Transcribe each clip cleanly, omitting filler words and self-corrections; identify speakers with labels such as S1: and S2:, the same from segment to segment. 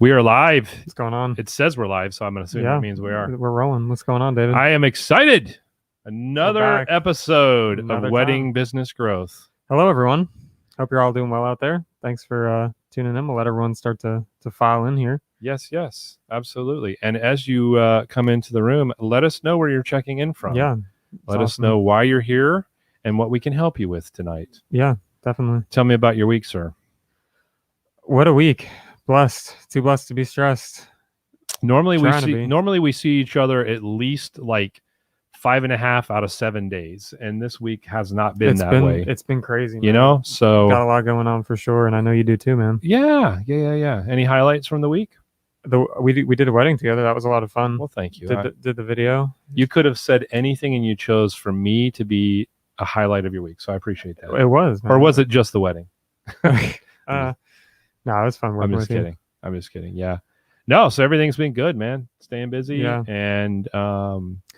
S1: We are live.
S2: What's going on?
S1: It says we're live, so I'm going to assume that means we are.
S2: We're rolling. What's going on, David?
S1: I am excited. Another episode of Wedding Business Growth.
S2: Hello, everyone. Hope you're all doing well out there. Thanks for tuning in. We'll let everyone start to file in here.
S1: Yes, absolutely. And as you come into the room, let us know where you're checking in from.
S2: Yeah.
S1: Let us know why you're here and what we can help you with tonight.
S2: Yeah, definitely.
S1: Tell me about your week, sir.
S2: What a week. Blessed. Too blessed to be stressed.
S1: Normally we see each other at least like 5.5 out of 7 days, and this week has not been that way.
S2: It's been crazy, man.
S1: You know, so
S2: got a lot going on for sure, and I know you do too, man.
S1: Yeah. Any highlights from the week?
S2: We did a wedding together. That was a lot of fun.
S1: Well, thank you.
S2: Did the video.
S1: You could have said anything, and you chose for me to be a highlight of your week, so I appreciate that.
S2: It was, man.
S1: Or was it just the wedding?
S2: No, it was fun working with you.
S1: I'm just kidding. Yeah. No, so everything's been good, man. Staying busy.
S2: Yeah.
S1: And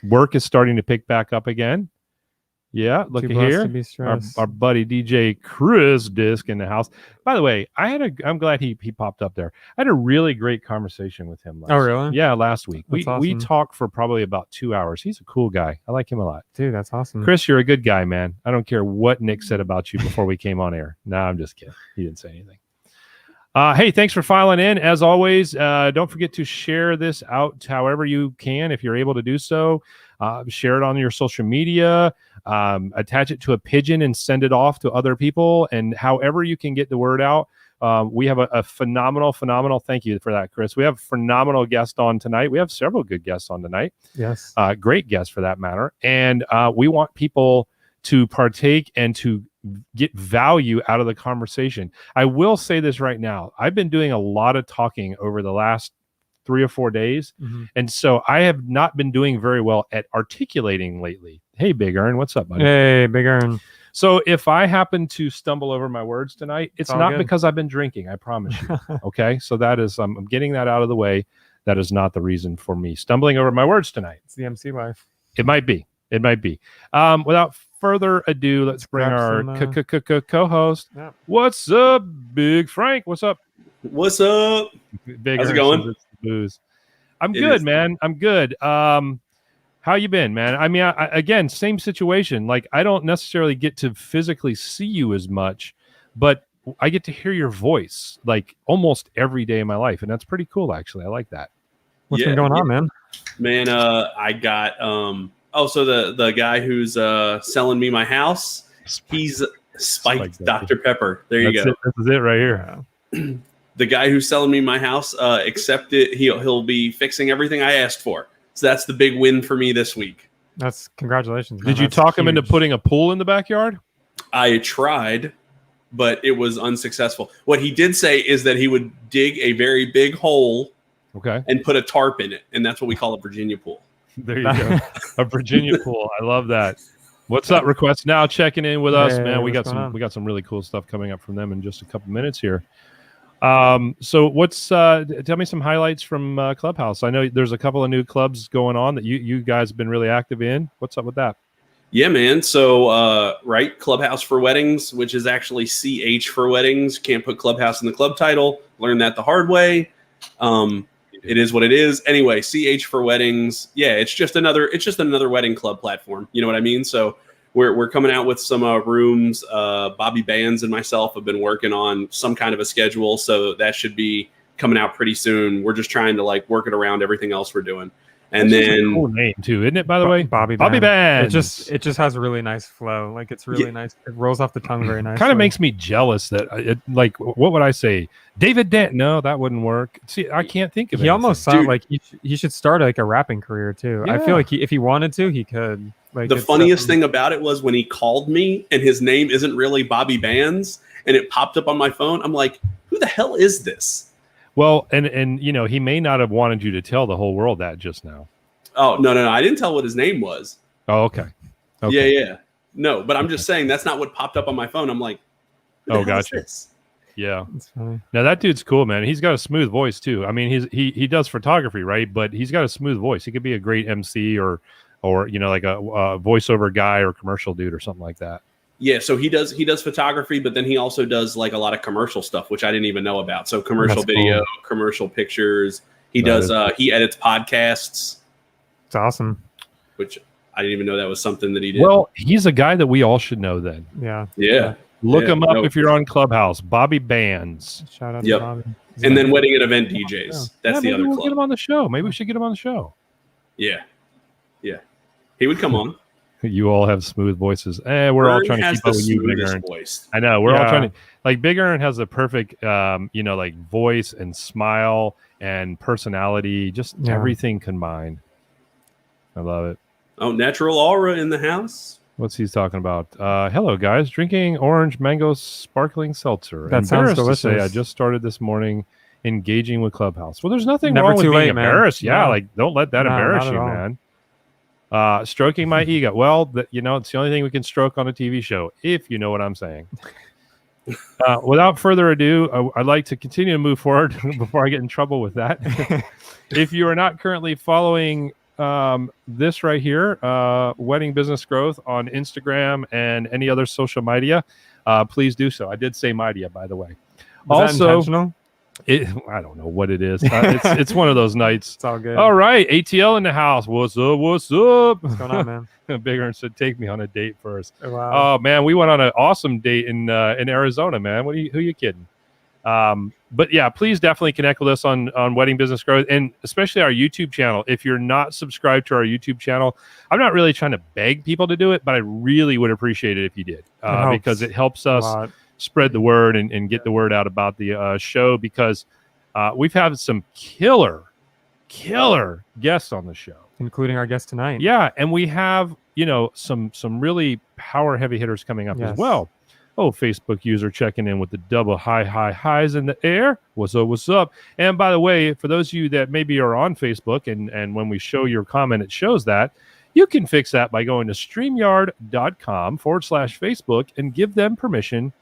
S1: work is starting to pick back up again. Yeah, look at here. Our buddy DJ Chris Disc in the house. By the way, I'm glad he popped up there. I had a really great conversation with him last week.
S2: Awesome.
S1: We talked for probably about 2 hours. He's a cool guy. I like him a lot.
S2: Dude, that's awesome.
S1: Chris, you're a good guy, man. I don't care what Nick said about you before we came on air. No, I'm just kidding. He didn't say anything. Hey, thanks for filing in. As always, don't forget to share this out however you can, if you're able to do so. Share it on your social media, attach it to a pigeon and send it off to other people. And however you can get the word out. We have a phenomenal, thank you for that, Chris. We have a phenomenal guest on tonight. We have several good guests on tonight.
S2: Yes.
S1: Great guests for that matter. And we want people to partake and to get value out of the conversation. I will say this right now. I've been doing a lot of talking over the last 3 or 4 days. Mm-hmm. And so I have not been doing very well at articulating lately. Hey, Big Earn, what's up, buddy?
S2: Hey, Big Earn.
S1: So if I happen to stumble over my words tonight, it's not good. Because I've been drinking, I promise you. Okay? So that is, I'm getting that out of the way. That is not the reason for me stumbling over my words tonight.
S2: It's the MC life.
S1: It might be. Without further ado, let's bring our co-host. Yep. What's up, Big Frank? What's up?
S3: What's up? How's it going?
S1: Booze. I'm good, man. I'm good. How you been, man? I mean, again, same situation. Like, I don't necessarily get to physically see you as much, but I get to hear your voice like almost every day of my life, and that's pretty cool, actually. I like that.
S2: What's been going on, man?
S3: Man, I got so the guy who's selling me my house, he's spiked Dr. Pepper. There you go.
S1: This is it right here.
S3: The guy who's selling me my house accepted. He'll be fixing everything I asked for. So that's the big win for me this week.
S2: That's congratulations.
S1: Man. Did you talk him into putting a pool in the backyard?
S3: I tried, but it was unsuccessful. What he did say is that he would dig a very big hole, and put a tarp in it, and that's what we call a Virginia pool.
S1: There you go. A Virginia pool. I love that. What's up, RequestNow checking in with us, man? We got some really cool stuff coming up from them in just a couple minutes here. So what's tell me some highlights from Clubhouse. I know there's a couple of new clubs going on that you guys have been really active in. What's up with that?
S3: Yeah, man. So Clubhouse for Weddings, which is actually CH for Weddings. Can't put Clubhouse in the club title. Learned that the hard way. It is what it is. Anyway, CH for Weddings. Yeah, it's just another wedding club platform. You know what I mean? So we're coming out with some rooms. Bobby Bands and myself have been working on some kind of a schedule, so that should be coming out pretty soon. We're just trying to work it around everything else we're doing. And then
S1: a cool name too, isn't it? By the way,
S2: Bobby Bands. It just has a really nice flow. Like, it's really nice. It rolls off the tongue very nicely.
S1: Kind of makes me jealous that what would I say? David Dent? No, that wouldn't work. See, I can't think of it.
S2: He almost sounds like he should start a rapping career too. Yeah. I feel like if he wanted to, he could.
S3: The funniest thing about it was when he called me and his name isn't really Bobby Bands, and it popped up on my phone. I'm like, who the hell is this?
S1: Well, and you know, he may not have wanted you to tell the whole world that just now.
S3: Oh, no. I didn't tell what his name was.
S1: Oh, okay.
S3: Yeah. No, but I'm just saying that's not what popped up on my phone. I'm like,
S1: gotcha. Yeah. Now that dude's cool, man. He's got a smooth voice too. I mean, he does photography, right? But he's got a smooth voice. He could be a great MC or you know, like a voiceover guy or commercial dude or something like that.
S3: Yeah, so he does photography, but then he also does like a lot of commercial stuff, which I didn't even know about. So commercial
S2: That's
S3: video,
S2: cool.
S3: commercial pictures. He
S1: That
S3: does
S1: is
S3: he edits podcasts,
S2: It's awesome.
S3: which I didn't even know that was something that he did.
S1: Well, he's a guy that we all should know then.
S2: Yeah.
S3: yeah.
S1: Look
S3: Yeah,
S1: him up
S3: no.
S1: if you're on Clubhouse. Bobby Bands.
S2: Shout out
S3: Yep.
S2: to Bobby.
S3: And then wedding and event DJs. That's the
S1: maybe
S3: other
S1: we'll
S3: club.
S1: get him on the show. Maybe we should get him on the show.
S3: Yeah. Yeah. He would come on.
S1: You all have smooth voices. We're all
S3: Ern
S1: trying to
S3: has
S1: keep up
S3: the
S1: with you, Big
S3: smoothest
S1: Ern.
S3: voice.
S1: I know. We're all
S2: Yeah.
S1: trying to, like, Big Ern has the perfect, like voice and smile and personality, just
S2: Yeah.
S1: everything combined. I love it.
S3: Oh, natural aura in the house.
S1: What's he's talking about? Hello, guys. Drinking orange mango sparkling seltzer.
S2: That sounds
S1: Embarrassed to say,
S2: delicious.
S1: I just started this morning engaging with Clubhouse. Well, there's nothing
S2: Never
S1: wrong with
S2: too
S1: being
S2: late, man.
S1: embarrassed. Yeah,
S2: No.
S1: like don't let that
S2: No,
S1: embarrass
S2: not at
S1: you,
S2: all.
S1: man. Stroking my ego. Well, it's the only thing we can stroke on a TV show, if you know what I'm saying. Without further ado, I'd like to continue to move forward before I get in trouble with that. If you are not currently following this right here, Wedding Business Growth on Instagram and any other social media, please do so. I did say media, by the way.
S2: Was that
S1: Also,
S2: intentional?
S1: I don't know what it is. It's one of those nights.
S2: It's all good.
S1: All right, ATL in the house. What's up? What's up?
S2: What's going on, man?
S1: Big Ern said, "Take me on a date first."
S2: Wow.
S1: Oh man, we went on an awesome date in Arizona, man. Who are you kidding? But yeah, please definitely connect with us on Wedding Business Growth, and especially our YouTube channel. If you're not subscribed to our YouTube channel, I'm not really trying to beg people to do it, but I really would appreciate it if you did, because it helps
S2: a
S1: us
S2: lot.
S1: spread the word and get the word out about the show, because we've had some killer guests on the show,
S2: Including our guest tonight.
S1: yeah, and we have some really power heavy hitters coming up as
S2: Yes.
S1: well. Oh, Facebook user checking in with the double highs in the air. What's up? And by the way, for those of you that maybe are on Facebook and when we show your comment, it shows that, you can fix that by going to StreamYard.com/Facebook and give them permission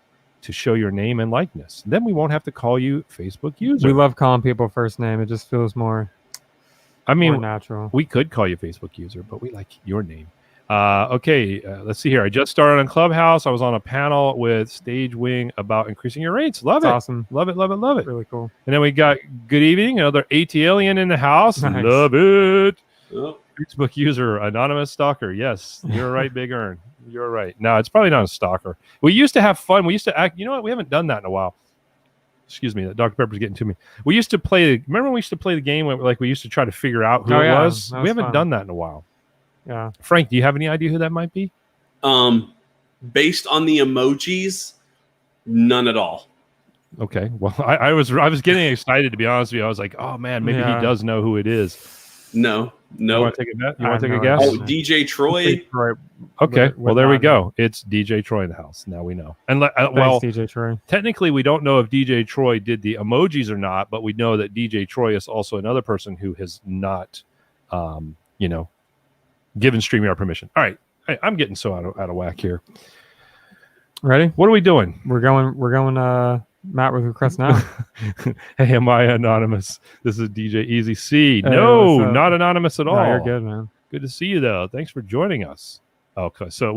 S1: to show your name and likeness. Then we won't have to call you Facebook user.
S2: We love calling people first name. It just feels more
S1: more
S2: natural.
S1: We could call you Facebook user, but we like your name. Okay, let's see here. I just started on Clubhouse. I was on a panel with Stage Wing about increasing your rates. Love
S2: It's
S1: it.
S2: awesome.
S1: Love it.
S2: Really cool.
S1: And then we got good evening, another ATLian in the house.
S2: Nice.
S1: Love it.
S3: Oh,
S1: Facebook user, anonymous stalker. Yes, you're right, Big Ern. You're right. No, it's probably not a stalker. We used to have fun. We used to act. You know what? We haven't done that in a while. Excuse me, that Dr. Pepper's getting to me. We used to play. Remember when we used to play the game where, like, we used to try to figure out who
S2: Oh,
S1: it
S2: yeah,
S1: was?
S2: that
S1: We
S2: was
S1: haven't
S2: fun.
S1: done that in a while.
S2: Yeah.
S1: Frank, do you have any idea who that might be?
S3: based on the emojis, none at all.
S1: Okay. Well, I was getting excited, to be honest with you. I was like, oh man, maybe he does know who it is.
S3: No.
S1: You want to take a bet? You
S2: I
S1: want to take a
S2: have
S1: guess?
S2: no
S3: Oh, DJ Troy.
S2: Right.
S1: Okay.
S2: With
S1: Well, there we
S2: Ron.
S1: go. It's DJ Troy in the house. Now we know. And
S2: Thanks, DJ Troy.
S1: technically, we don't know if DJ Troy did the emojis or not, but we know that DJ Troy is also another person who has not, given StreamYard permission. All right. I'm getting so out of whack here.
S2: Ready?
S1: What are we doing?
S2: We're going Matt with Request Now.
S1: Hey, am I anonymous? This is DJ Easy C.
S2: Hey,
S1: No,
S2: what's up?
S1: not anonymous at all.
S2: No, you're good, man.
S1: Good to see you, though. Thanks for joining us. Okay, so it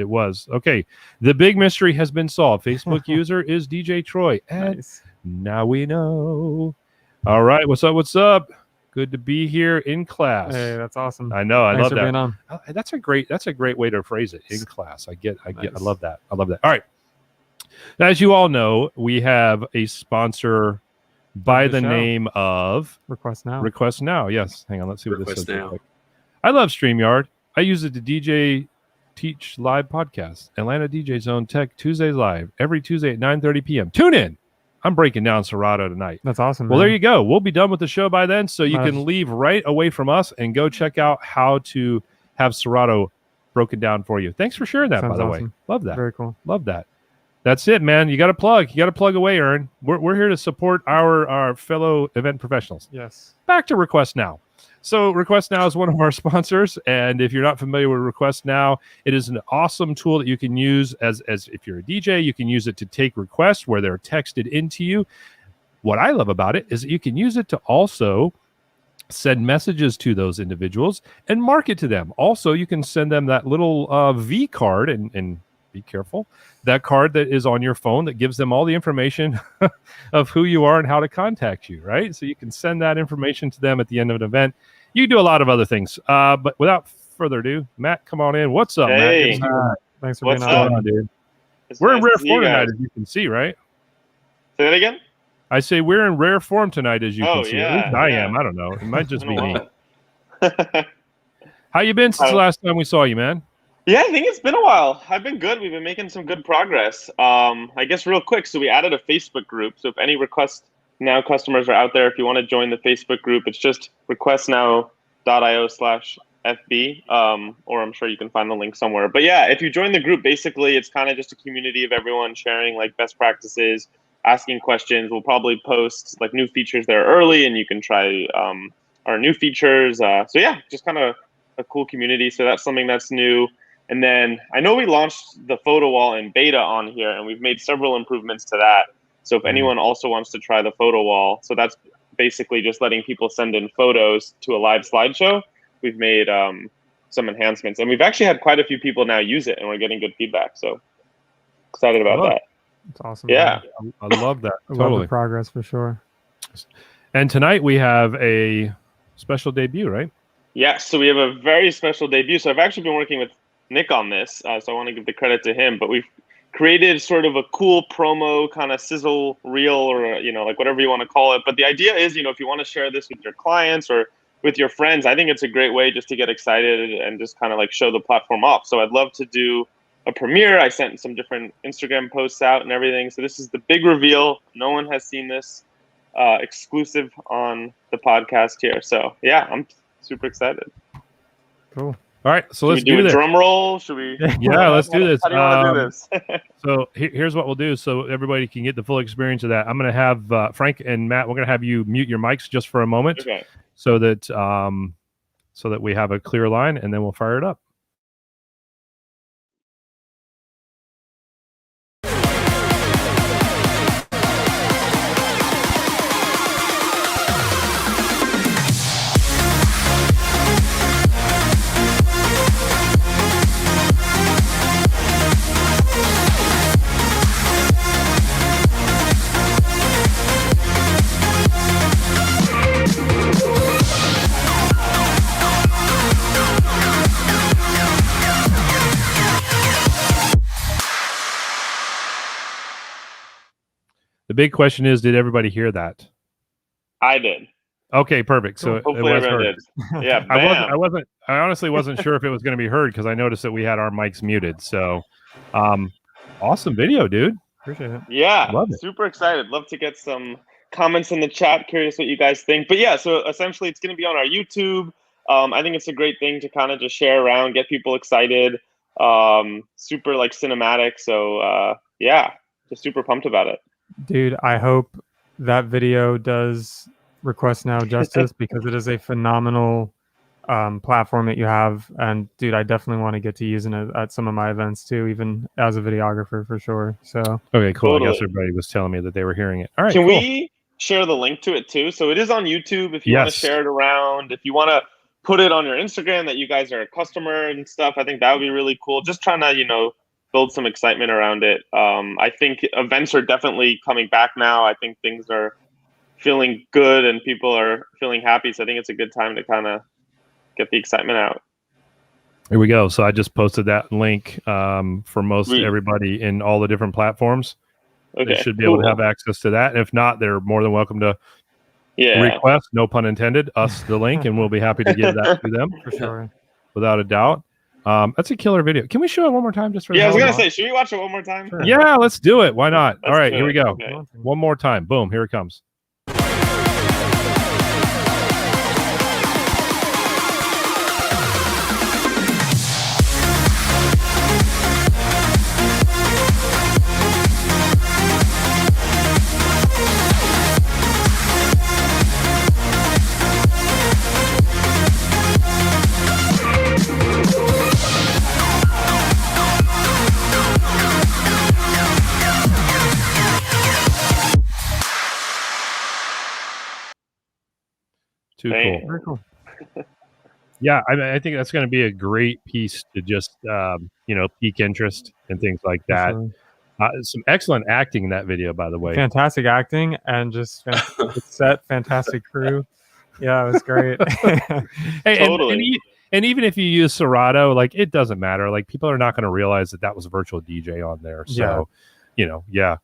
S1: was. Okay, the big mystery has been solved. Facebook user is DJ Troy. And
S2: Nice.
S1: now we know. All right, what's up? Good to be here in class.
S2: Hey, that's awesome.
S1: I know, I
S2: Thanks
S1: love
S2: for
S1: that.
S2: being on.
S1: That's a great way to phrase it. In class. I
S2: Nice.
S1: love that. All right. As you all know, we have a sponsor by
S2: the
S1: the
S2: show.
S1: name of
S2: Request Now.
S1: RequestNow. Yes. Hang on, let's see what this says. real
S3: RequestNow.
S1: quick. I love StreamYard. I use it to DJ Teach Live podcast. Atlanta DJ Zone Tech Tuesdays live every Tuesday at 9:30 p.m. Tune in. I'm breaking down Serato tonight.
S2: That's awesome.
S1: Well,
S2: man.
S1: there you go. We'll be done with the show by then, so you
S2: Nice.
S1: can leave right away from us and go check out how to have Serato broken down for you. Thanks for sharing that, by
S2: Sounds
S1: the way.
S2: awesome.
S1: Love that.
S2: Very cool.
S1: Love that. That's it, man. You got to plug. You got to plug away, Ern. We're here to support our fellow event professionals.
S2: Yes.
S1: Back to Request Now. So Request Now is one of our sponsors, and if you're not familiar with Request Now, it is an awesome tool that you can use as if you're a DJ. You can use it to take requests where they're texted into you. What I love about it is that you can use it to also send messages to those individuals and market to them. Also, you can send them that little V card and be careful. That card that is on your phone that gives them all the information of who you are and how to contact you, right? So you can send that information to them at the end of an event. You can do a lot of other things. But without further ado, Matt, come on in. What's up, Matt? Good to
S4: Hey,
S1: see you.
S2: Thanks for
S4: what's
S2: being on.
S4: up?
S1: Dude.
S4: It's
S1: We're in
S4: nice
S1: rare
S4: to see you
S1: form tonight,
S4: guys.
S1: as you can see, right?
S4: Say that again?
S1: I say we're in rare form tonight, as you
S4: Oh,
S1: can see. At least
S4: yeah,
S1: I
S4: yeah.
S1: am. I don't know. It might just
S4: Been
S1: be
S4: a
S1: me.
S4: while.
S1: How you been since the last time we saw you, man?
S4: Yeah, I think it's been a while. I've been good. We've been making some good progress. I guess real quick, so we added a Facebook group. So if any RequestNow customers are out there, if you want to join the Facebook group, it's just requestnow.io/FB, or I'm sure you can find the link somewhere. But yeah, if you join the group, basically it's kind of just a community of everyone sharing like best practices, asking questions. We'll probably post like new features there early, and you can try our new features. So yeah, just kind of a cool community. So that's something that's new. And then I know we launched the photo wall in beta on here, and we've made several improvements to that. So if anyone also wants to try the photo wall, so that's basically just letting people send in photos to a live slideshow. We've made some enhancements, and we've actually had quite a few people now use it, and we're getting good feedback. So excited about that.
S2: It's awesome.
S4: Yeah.
S2: Man.
S1: I love that.
S2: I love
S1: Totally.
S2: the progress for sure.
S1: And tonight we have a special debut, right?
S4: Yeah, so we have a very special debut. So I've actually been working with Nick on this, so I want to give the credit to him. But we've created sort of a cool promo kind of sizzle reel, or like whatever you want to call it. But the idea is, if you want to share this with your clients or with your friends, I think it's a great way just to get excited and just kind of like show the platform off. So I'd love to do a premiere. I sent some different Instagram posts out and everything. So this is the big reveal. No one has seen this, exclusive on the podcast here. So yeah, I'm super excited.
S2: Cool.
S1: All right, so let's
S4: Should we do a
S1: this.
S4: drum roll? Should we?
S1: Yeah, let's do this.
S4: How do you want to do this?
S1: So here's what we'll do, so everybody can get the full experience of that. I'm going to have Frank and Matt. We're going to have you mute your mics just for a moment,
S4: Okay.
S1: so that we have a clear line, and then we'll fire it up. The big question is, did everybody hear that?
S4: I did.
S1: Okay, perfect. So
S4: Hopefully
S1: it was
S4: everyone
S1: heard.
S4: did. Yeah, bam.
S1: I honestly wasn't sure if it was going to be heard, because I noticed that we had our mics muted. So, awesome video, dude.
S2: Appreciate it.
S4: Yeah,
S1: Love it.
S4: super excited. Love to get some comments in the chat. Curious what you guys think. But yeah, so essentially it's going to be on our YouTube. I think it's a great thing to kind of just share around, get people excited. Super like cinematic. So yeah, just super pumped about it.
S2: Dude, I hope that video does RequestNow justice, because it is a phenomenal platform that you have. And dude, I definitely want to get to using it at some of my events too, even as a videographer for sure. So
S1: Okay, cool.
S4: Totally.
S1: I guess everybody was telling me that they were hearing it. All right,
S4: Can
S1: cool.
S4: we share the link to it too? So it is on YouTube. If you want to
S1: Yes.
S4: share it around, if you want to put it on your Instagram that you guys are a customer and stuff, I think that would be really cool. Just trying to, build some excitement around it. I think events are definitely coming back now. I think things are feeling good and people are feeling happy. So I think it's a good time to kind of get the excitement out.
S1: Here we go. So I just posted that link for most
S4: Sweet.
S1: everybody in all the different platforms.
S4: Okay,
S1: They should be able to have access to that. And if not, they're more than welcome to request, no pun intended, us the link, and we'll be happy to give that to them
S2: for sure.
S1: without a doubt. That's a killer video. Can we show it one more time just for
S4: Yeah, I was
S1: the
S4: going
S1: hell
S4: to
S1: of it?
S4: say, should we watch it one more time?
S2: Sure.
S1: Yeah, let's do it. Why not? All
S4: Let's
S1: right,
S4: do
S1: here we
S4: it.
S1: go.
S4: Okay.
S1: One more time. Boom, here it comes. Too
S4: Dang.
S1: cool.
S2: Very cool.
S1: Yeah, I think that's going to be a great piece to just pique interest and things like
S2: For
S1: that.
S2: sure.
S1: Some excellent acting in that video, by the way.
S2: Fantastic acting and just fantastic set, fantastic crew. Yeah, it was great.
S1: Hey,
S4: Totally.
S1: and even if you use Serato, like it doesn't matter. Like people are not going to realize that was a virtual DJ on there. So, yeah.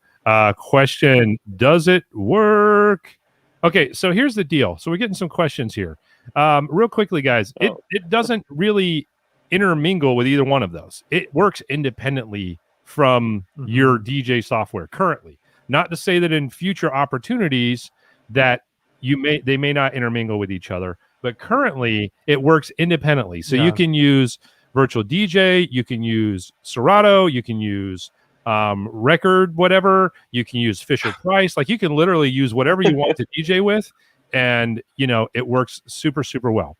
S1: Question: does it work? Okay, so here's the deal. So we're getting some questions here. Real quickly, guys. It doesn't really intermingle with either one of those. It works independently from your DJ software currently. Not to say that in future opportunities that they may not intermingle with each other, but currently it works independently. So you can use virtual DJ, you can use Serato, you can use record whatever, you can use Fisher Price. Like you can literally use whatever you want to DJ with, and it works super, super well.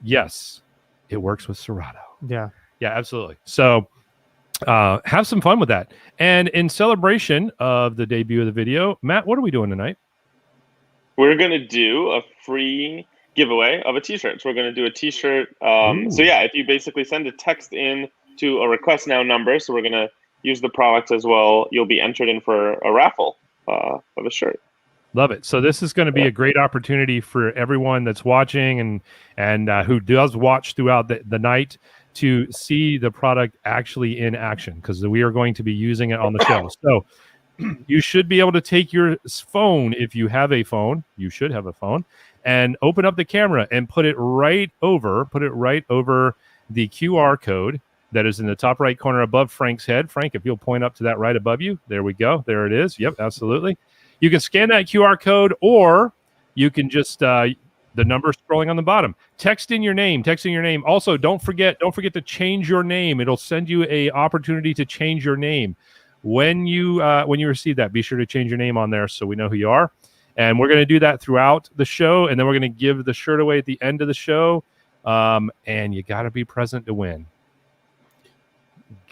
S1: Yes, it works with Serato.
S2: Yeah,
S1: absolutely. So have some fun with that. And in celebration of the debut of the video, Matt, what are we doing tonight?
S4: We're going to do a free giveaway of a t-shirt. So we're going to do a t-shirt. So yeah, if you basically send a text in to a Request Now number, so we're going to use the product as well, you'll be entered in for a raffle of a shirt.
S1: Love it. So this is going to be a great opportunity for everyone that's watching and who does watch throughout the night to see the product actually in action, because we are going to be using it on the show. So you should be able to take your phone, if you have a phone, you should have a phone, and open up the camera and put it right over the QR code that is in the top right corner above Frank's head. Frank, if you'll point up to that right above you, there we go. There it is. Yep, absolutely. You can scan that QR code, or you can just the number scrolling on the bottom. Text in your name. Also, don't forget to change your name. It'll send you a opportunity to change your name. When you receive that, be sure to change your name on there so we know who you are. And we're going to do that throughout the show, and then we're going to give the shirt away at the end of the show. And you got to be present to win.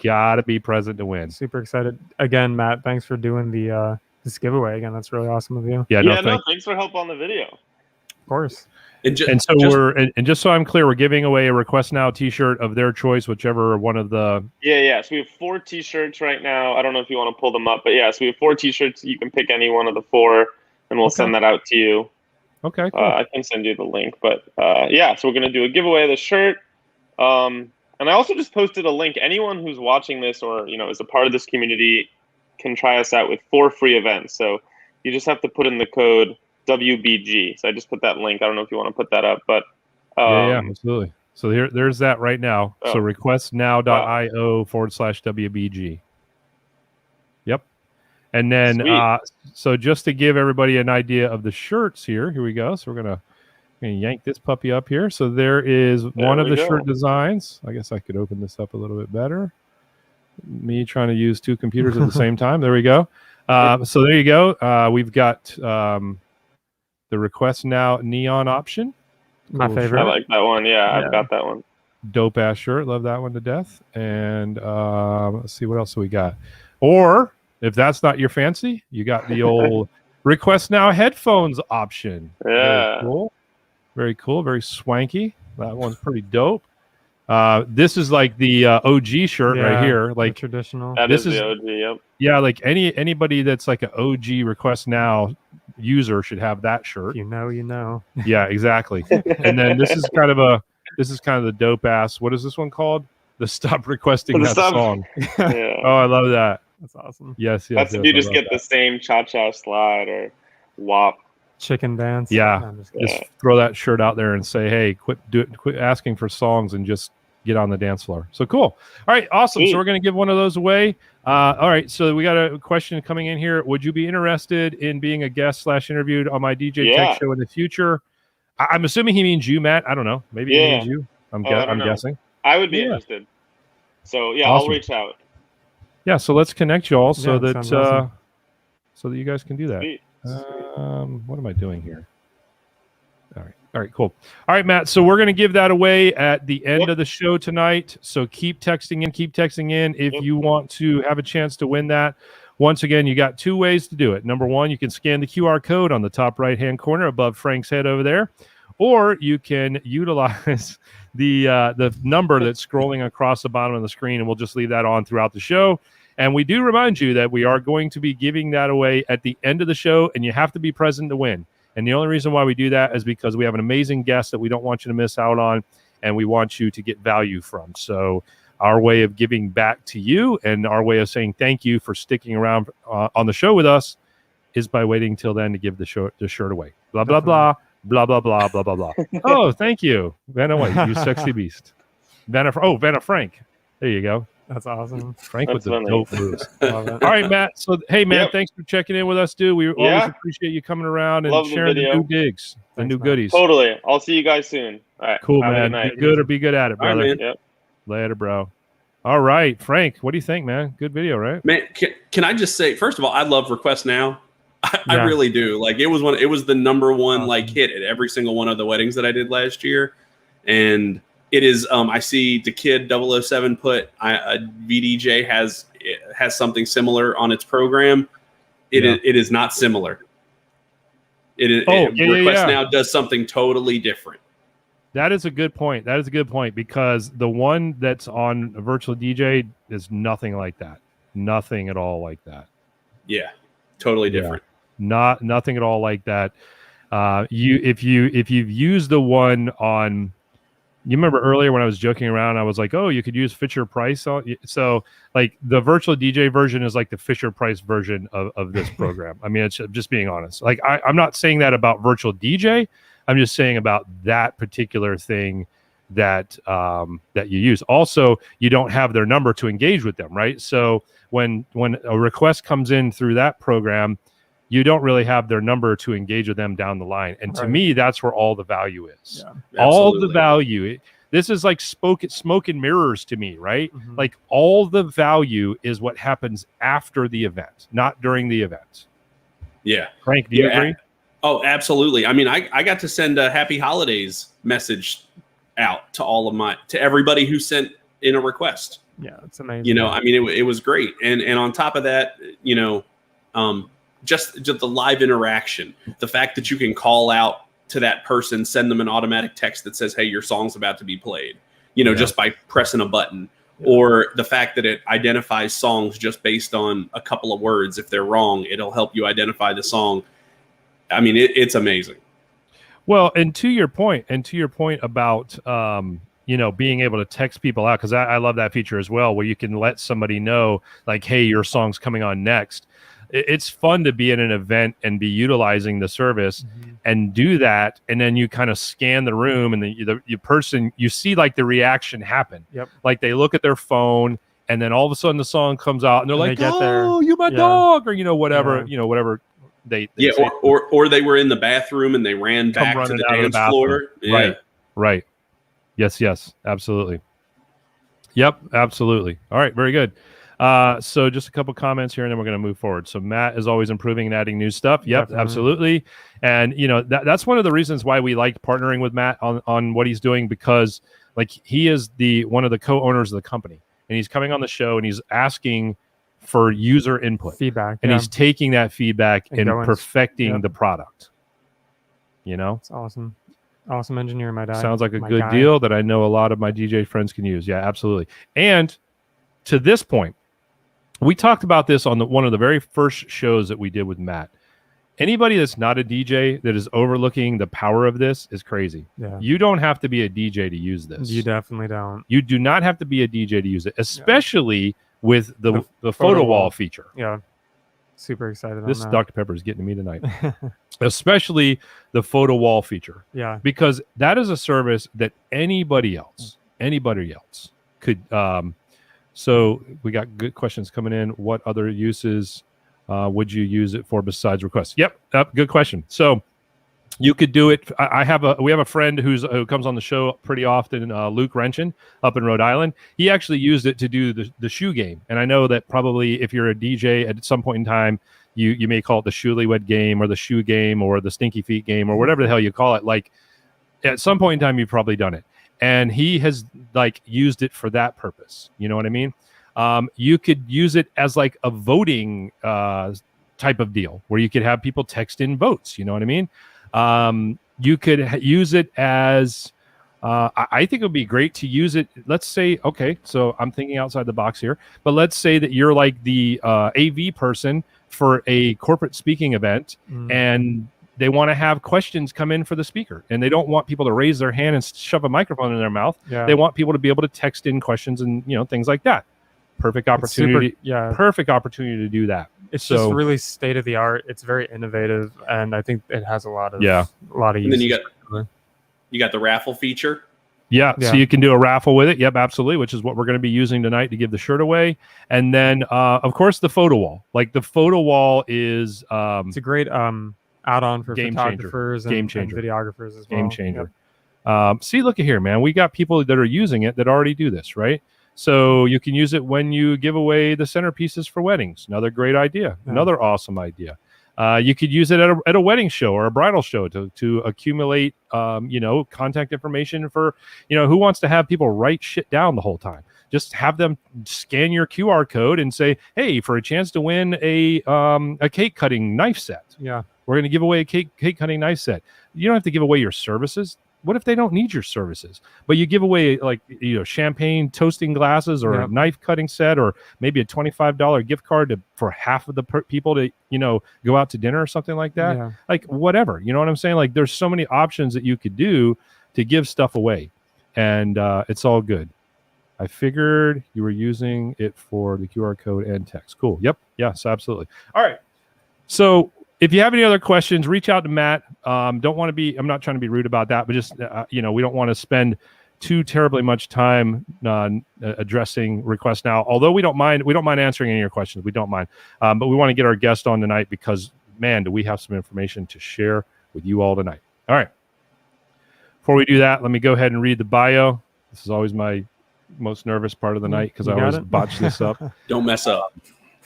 S2: Super excited. Again, Matt, thanks for doing this giveaway again. That's really awesome of you.
S4: Thanks for help on the video.
S2: Of course.
S1: And just so I'm clear, we're giving away a Request Now t-shirt of their choice, whichever one of the.
S4: Yeah. So we have 4 t-shirts right now. I don't know if you want to pull them up, but yeah, so we have 4 t-shirts. You can pick any one of the 4, and we'll send that out to you.
S1: Okay. Cool.
S4: I can send you the link, but so we're gonna do a giveaway of the shirt. And I also just posted a link. Anyone who's watching this or is a part of this community can try us out with 4 free events. So you just have to put in the code WBG. So I just put that link. I don't know if you want to put that up, but
S1: yeah, absolutely. So there's that right now. So requestnow.io/WBG. Yep. And then so just to give everybody an idea of the shirts here we go. So we're gonna yank this puppy up here. So there is one of the shirt designs. I guess I could open this up a little bit better. Me trying to use 2 computers at the same time. There we go. So there you go. We've got the Request Now neon option.
S2: My favorite.
S4: I like that one. Yeah, I've got that one.
S1: Dope ass shirt. Love that one to death. And let's see what else we got. Or if that's not your fancy, you got the old Request Now headphones option.
S4: Yeah.
S1: Very cool. Very swanky. That one's pretty dope. This is like the OG shirt right here. Like
S2: traditional.
S4: That is the OG. Yep.
S1: Yeah, like anybody that's like an OG Request Now user should have that shirt.
S2: You know.
S1: Yeah, exactly. And then this is kind of the dope ass. What is this one called? The Stop Requesting That Song.
S4: Yeah.
S1: Oh, I love that.
S2: That's awesome.
S1: Yes.
S4: That's if you just get the same cha-cha slide or WAP.
S2: Chicken dance.
S1: Yeah. Just throw that shirt out there and say, hey, quit asking for songs and just get on the dance floor. So cool. All right, awesome. Sweet. So we're going to give one of those away. All right, so we got a question coming in here. Would you be interested in being a guest / interviewed on my DJ Tech show in the future? I'm assuming he means you, Matt. I don't know. Maybe he means you. I'm guessing.
S4: I would be interested. So yeah, awesome. I'll reach out.
S1: Yeah, so let's connect you all so that
S2: awesome.
S1: So that you guys can do that.
S4: Sweet.
S1: What am I doing here? All right, cool. All right, Matt. So we're going to give that away at the end of the show tonight. So keep texting in if you want to have a chance to win that. Once again, you got 2 ways to do it. Number 1, you can scan the QR code on the top right-hand corner above Frank's head over there. or you can utilize the number that's scrolling across the bottom of the screen, and we'll just leave that on throughout the show. And we do remind you that we are going to be giving that away at the end of the show, and you have to be present to win. And the only reason why we do that is because we have an amazing guest that we don't want you to miss out on, and we want you to get value from. So our way of giving back to you and our way of saying thank you for sticking around on the show with us is by waiting till then to give the shirt away. Blah, blah, blah, blah, blah, blah, blah, blah, blah. Oh, thank you. Vanna White, you sexy beast. Vanna Frank. There you go.
S2: That's awesome.
S1: Frank
S4: That's
S1: with the
S4: funny.
S1: dope moves. All right, Matt. So, hey, man,
S4: Yep.
S1: thanks for checking in with us, dude. We always appreciate you coming around and
S4: Love the
S1: sharing the
S4: video.
S1: new digs, the
S2: Thanks,
S1: new
S2: Matt.
S1: goodies.
S4: Totally. I'll see you guys soon. All right.
S1: Cool,
S4: Have a
S1: man.
S4: good night.
S1: Be good or be good at it,
S3: All right,
S1: brother.
S3: man.
S4: Yep.
S1: Later, bro. All right, Frank, what do you think, man? Good video, right?
S3: Man, can I just say, first of all, I love RequestNow. I
S2: Yeah.
S3: really do. Like it was the number one
S2: Awesome.
S3: like hit at every single one of the weddings that I did last year. And it is I see the kid 007 put VDJ has something similar on its program. It is not similar. RequestNow does something totally different.
S1: That is a good point. That is a good point because the one that's on a virtual DJ is nothing like that. Nothing at all like that.
S3: Yeah. Totally different.
S1: Nothing at all like that. If you've used the one on, you remember earlier when I was joking around, I was like, oh, you could use Fisher Price. So like the virtual DJ version is like the Fisher Price version of this program. I mean, it's just being honest. Like I'm not saying that about virtual DJ. I'm just saying about that particular thing that that you use. Also, you don't have their number to engage with them, right? So when a request comes in through that program, you don't really have their number to engage with them down the line. And to me, that's where all the value is.
S2: Yeah.
S1: All the value. This is like smoke and mirrors to me, right?
S2: Mhm.
S1: Like all the value is what happens after the event, not during the event.
S3: Yeah.
S1: Frank, do you agree?
S3: Oh, absolutely. I mean, I got to send a happy holidays message out to everybody who sent in a request.
S2: Yeah, it's amazing.
S3: You know, I mean, it was great. And on top of that, you know, just the live interaction, the fact that you can call out to that person, send them an automatic text that says, hey, your song's about to be played, you know, just by pressing a button, or the fact that it identifies songs just based on a couple of words. If they're wrong, it'll help you identify the song. I mean, it's amazing.
S1: Well, and to your point about, you know, being able to text people out, because I love that feature as well, where you can let somebody know, like, hey, your song's coming on next. It's fun to be in an event and be utilizing the service and do that. And then you kind of scan the room and the person, you see like the reaction happen.
S2: Yep.
S1: Like they look at their phone and then all of a sudden the song comes out and they're like, oh, you my dog, or, you know, whatever, whatever they say.
S3: or they were in the bathroom and they ran back to the dance floor. Yeah.
S1: Right. Yes, absolutely. Yep, absolutely. All right, very good. So just a couple comments here, and then we're going to move forward. So Matt is always improving and adding new stuff. Yep,
S2: Definitely.
S1: absolutely. And you know that's one of the reasons why we liked partnering with Matt on what he's doing, because like he is one of the co-owners of the company, and he's coming on the show and he's asking for user input,
S2: feedback,
S1: and he's taking that feedback and perfecting
S2: Yep.
S1: the product. You know,
S2: it's awesome. Awesome engineer, my dad.
S1: sounds like a good deal that I know a lot of my DJ friends can use. Yeah, absolutely. And to this point, we talked about this on one of the very first shows that we did with Matt. Anybody that's not a DJ that is overlooking the power of this is crazy.
S2: Yeah.
S1: You don't have to be a DJ to use this.
S2: You definitely don't.
S1: You do not have to be a DJ to use it, especially with the photo wall feature.
S2: Yeah. Super excited
S1: This
S2: on that.
S1: Dr. Pepper is getting to me tonight. Especially the photo wall feature.
S2: Yeah.
S1: Because that is a service that anybody else could. So we got good questions coming in. What other uses would you use it for besides requests? Yep, good question. So you could do it. We have a friend who comes on the show pretty often, Luke Wrenchin, up in Rhode Island. He actually used it to do the shoe game. And I know that probably if you're a DJ at some point in time, you may call it the shoelywed game or the shoe game or the stinky feet game or whatever the hell you call it. Like at some point in time, you've probably done it. And he has like used it for that purpose. You know what I mean? You could use it as like a voting type of deal where you could have people text in votes. You know what I mean? You could use it as, I think it would be great to use it. Let's say, okay, so I'm thinking outside the box here, but let's say that you're like the AV person for a corporate speaking event, and they want to have questions come in for the speaker, and they don't want people to raise their hand and shove a microphone in their mouth.
S2: Yeah.
S1: They want people to be able to text in questions and things like that. Perfect opportunity. Perfect opportunity to do that.
S2: It's just really state of the art. It's very innovative, and I think it has a lot of
S1: uses.
S3: And then you got the raffle feature.
S1: Yeah, so you can do a raffle with it. Yep, absolutely, which is what we're going to be using tonight to give the shirt away. And then, of course, the photo wall. Like the photo wall is
S2: it's a great add-on for photographers and videographers as well.
S1: Game changer. Yep. See, look at here, man. We got people that are using it that already do this, right? So you can use it when you give away the centerpieces for weddings. Another great idea. Yeah. Another awesome idea. You could use it at a wedding show or a bridal show to accumulate, contact information for, who wants to have people write shit down the whole time. Just have them scan your QR code and say, hey, for a chance to win a cake cutting knife set.
S2: Yeah.
S1: We're going to give away a cake cutting knife set. You don't have to give away your services. What if they don't need your services? But you give away champagne toasting glasses or a knife cutting set, or maybe a $25 gift card for half of the people to go out to dinner or something like that. Yeah. Like whatever, you know what I'm saying? Like there's so many options that you could do to give stuff away, and it's all good. I figured you were using it for the QR code and text. Cool. Yep. Yes, absolutely. All right. So if you have any other questions, reach out to Matt. I'm not trying to be rude about that, but just, we don't want to spend too terribly much time addressing RequestNow. Although we don't mind answering any of your questions. We don't mind. But we want to get our guest on tonight because, man, do we have some information to share with you all tonight. All right. Before we do that, let me go ahead and read the bio. This is always my most nervous part of the night because I always botch this up.
S3: Don't mess up.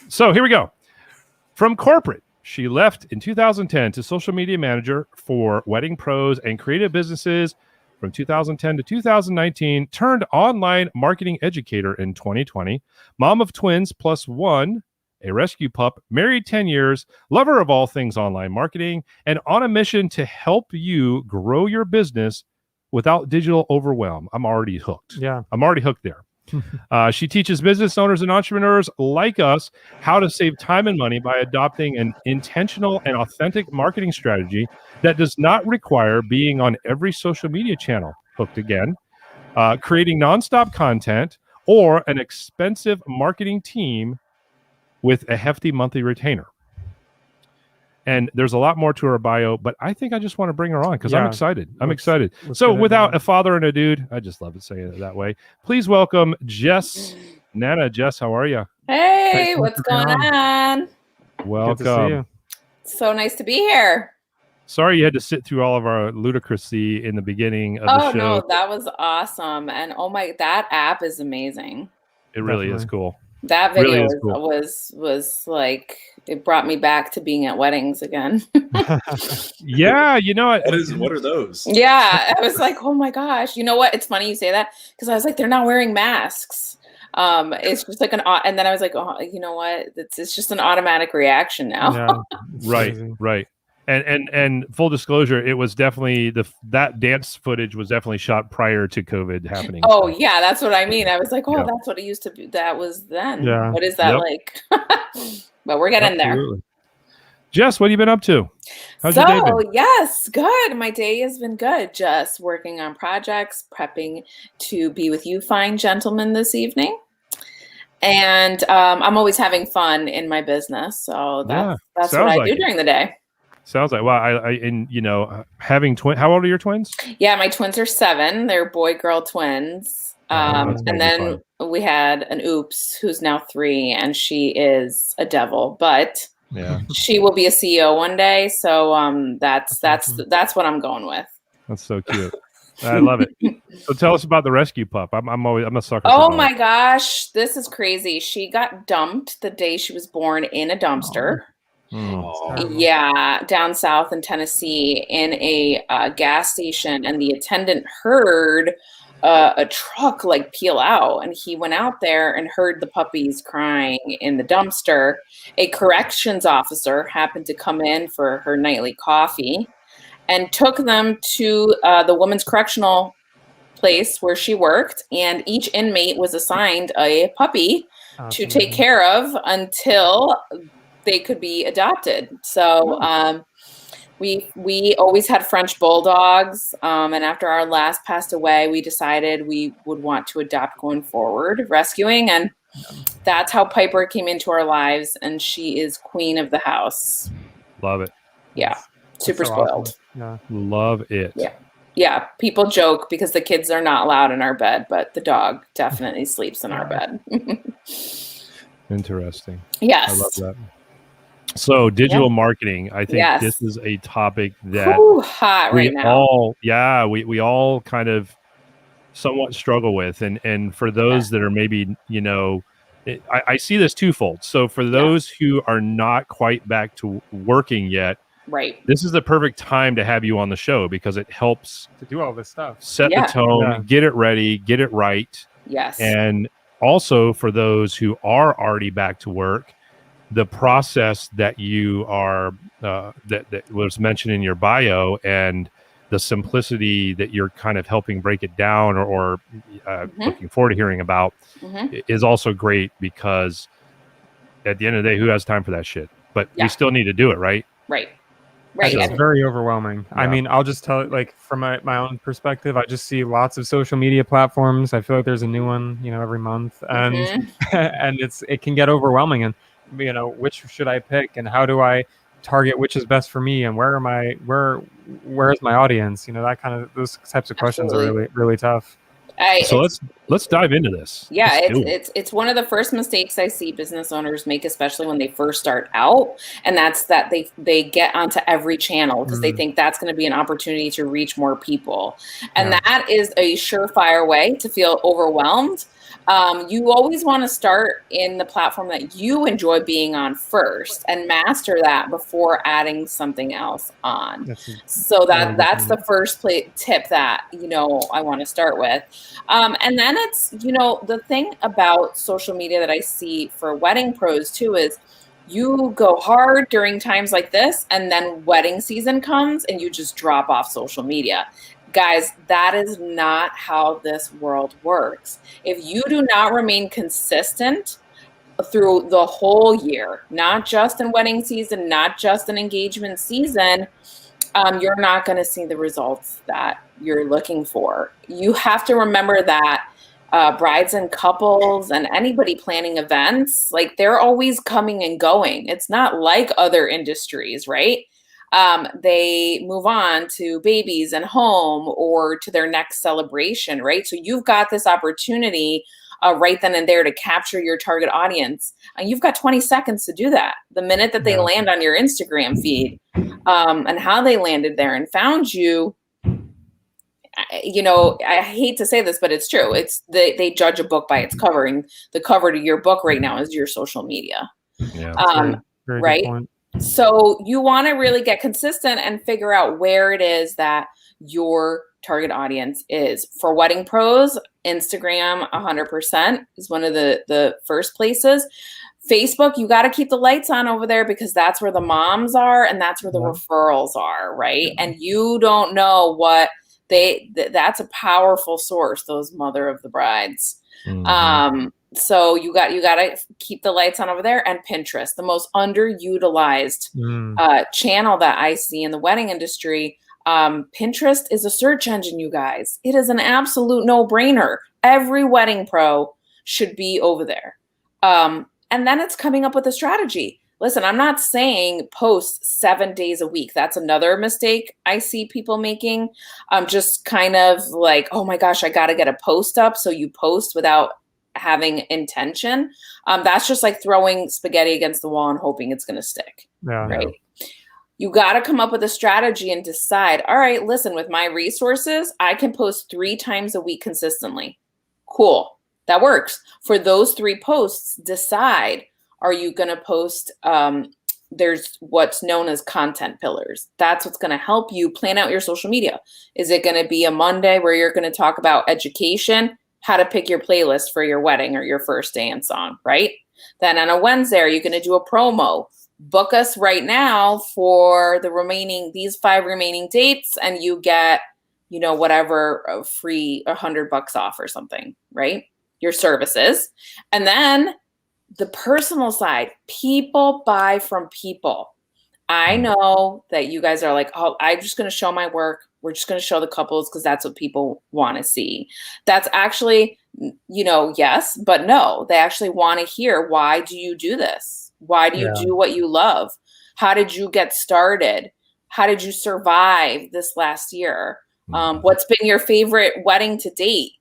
S1: So here we go. From corporate, she left in 2010 to social media manager for wedding pros and creative businesses. From 2010 to 2019, turned online marketing educator in 2020. Mom of twins plus one, a rescue pup, married 10 years, lover of all things online marketing, and on a mission to help you grow your business without digital overwhelm. I'm already hooked.
S2: Yeah.
S1: I'm already hooked there. She teaches business owners and entrepreneurs like us how to save time and money by adopting an intentional and authentic marketing strategy that does not require being on every social media channel. Hooked again. Creating nonstop content or an expensive marketing team with a hefty monthly retainer. And there's a lot more to her bio, but I think I just want to bring her on because I'm excited. I'm excited. So without a father and a dude, I just love it saying it that way. Please welcome Jess. Nana, Jess, how are you?
S5: Hey, what's going on?
S1: Welcome.
S2: Good to see you.
S5: So nice to be here.
S1: Sorry you had to sit through all of our ludicrousy in the beginning of the show.
S5: Oh, no, that was awesome. And that app is amazing.
S1: It really is cool.
S5: That video was like, it brought me back to being at weddings again.
S1: Yeah,
S3: what are those?
S5: Yeah, I was like, oh my gosh. You know what? It's funny you say that because I was like, they're not wearing masks. It's just like and then I was like, oh, you know what? It's just an automatic reaction now.
S1: Yeah. Right. And full disclosure, it was definitely that dance footage was definitely shot prior to COVID happening.
S5: Oh yeah, that's what I mean. I was like, oh, that's what it used to be. That was then. Yeah. What is that like? But we're getting there.
S1: Jess, what have you been up to? How's your day been?
S5: Yes, good. My day has been good. Just working on projects, prepping to be with you fine gentlemen this evening. And I'm always having fun in my business. So that's what I do during the day.
S1: Sounds like, wow. Having twins. How old are your twins?
S5: Yeah, my twins are 7. They're boy-girl twins. And then we had an oops who's now 3, and she is a devil, but she will be a CEO one day. So that's what I'm going with.
S1: That's so cute. I love it. So tell us about the rescue pup. I'm a sucker.
S5: Oh my gosh, this is crazy. She got dumped the day she was born in a dumpster. Yeah, down south in Tennessee in a gas station, and the attendant heard a truck like peel out, and he went out there and heard the puppies crying in the dumpster. A corrections officer happened to come in for her nightly coffee, and took them to the women's correctional place where she worked, and each inmate was assigned a puppy to take care of until they could be adopted. So we always had French bulldogs, and after our last passed away, we decided we would want to adopt going forward, rescuing, and that's how Piper came into our lives, and she is queen of the house.
S1: Love it.
S5: Yeah, super spoiled.
S2: Awesome. Yeah.
S1: Love it.
S5: Yeah, people joke because the kids are not allowed in our bed, but the dog definitely sleeps in our bed.
S1: Interesting.
S5: Yes.
S1: I love that. So digital marketing, I think this is a topic that
S5: hot right now.
S1: We all kind of somewhat struggle with. And for those that are maybe, I see this twofold. So for those who are not quite back to working yet,
S5: right,
S1: this is the perfect time to have you on the show because it helps
S2: to do all this stuff,
S1: set the tone, get it ready, get it right.
S5: Yes.
S1: And also for those who are already back to work, the process that you are that was mentioned in your bio and the simplicity that you're kind of helping break it down or looking forward to hearing about is also great because at the end of the day, who has time for that shit? But we still need to do it, right?
S5: Right.
S2: It's very overwhelming. I mean, I'll just tell it, like, from my own perspective, I just see lots of social media platforms. I feel like there's a new one, every month, and and it can get overwhelming. And which should I pick, and how do I target which is best for me, and where is my audience? That kind of, those types of questions are really, really tough.
S1: So let's dive into this.
S5: Yeah, it's one of the first mistakes I see business owners make, especially when they first start out, and that's that they get onto every channel because they think that's going to be an opportunity to reach more people, and that is a surefire way to feel overwhelmed. You always want to start in the platform that you enjoy being on first and master that before adding something else on. So that's the first tip that, I want to start with. And then it's, the thing about social media that I see for wedding pros too is you go hard during times like this, and then wedding season comes and you just drop off social media. Guys, that is not how this world works. If you do not remain consistent through the whole year, not just in wedding season, not just in engagement season, you're not going to see the results that you're looking for. You have to remember that brides and couples and anybody planning events, like, they're always coming and going. It's not like other industries, right? They move on to babies and home or to their next celebration, right? So you've got this opportunity right then and there to capture your target audience. And you've got 20 seconds to do that. The minute that they land on your Instagram feed and how they landed there and found you, I hate to say this, but it's true. They judge a book by its cover, and the cover to your book right now is your social media.
S2: Yeah, very
S5: right?
S2: good point.
S5: So you want to really get consistent and figure out where it is that your target audience is. For wedding pros, Instagram 100% is one of the first places. Facebook, you got to keep the lights on over there because that's where the moms are and that's where the referrals are, right? And you don't know what that's a powerful source, those mother of the brides. So you got to keep the lights on over there. And Pinterest, the most underutilized channel that I see in the wedding industry. Pinterest is a search engine, you guys. It is an absolute no-brainer. Every wedding pro should be over there. And then it's coming up with a strategy. Listen, I'm not saying post 7 days a week. That's another mistake I see people making. Just kind of like, oh my gosh, I got to get a post up. So you post without having intention. That's just like throwing spaghetti against the wall and hoping it's going to stick. Right? You got to come up with a strategy and decide, all right, listen, with my resources, I can post 3 times a week consistently. Cool. That works. For those 3 posts, decide, are you going to post, there's what's known as content pillars. That's what's going to help you plan out your social media. Is it going to be a Monday where you're going to talk about education, how to pick your playlist for your wedding or your first dance song, right? Then on a Wednesday, are you going to do a promo? book us right now for these 5 remaining dates, and you get, whatever, free $100 off or something, right? Your services. And then the personal side, people buy from people. I know that you guys are like, oh, I'm just going to show my work. We're just going to show the couples because that's what people want to see. That's actually, yes, but no, they actually want to hear, why do you do this? Why do you do what you love? How did you get started? How did you survive this last year? What's been your favorite wedding to date?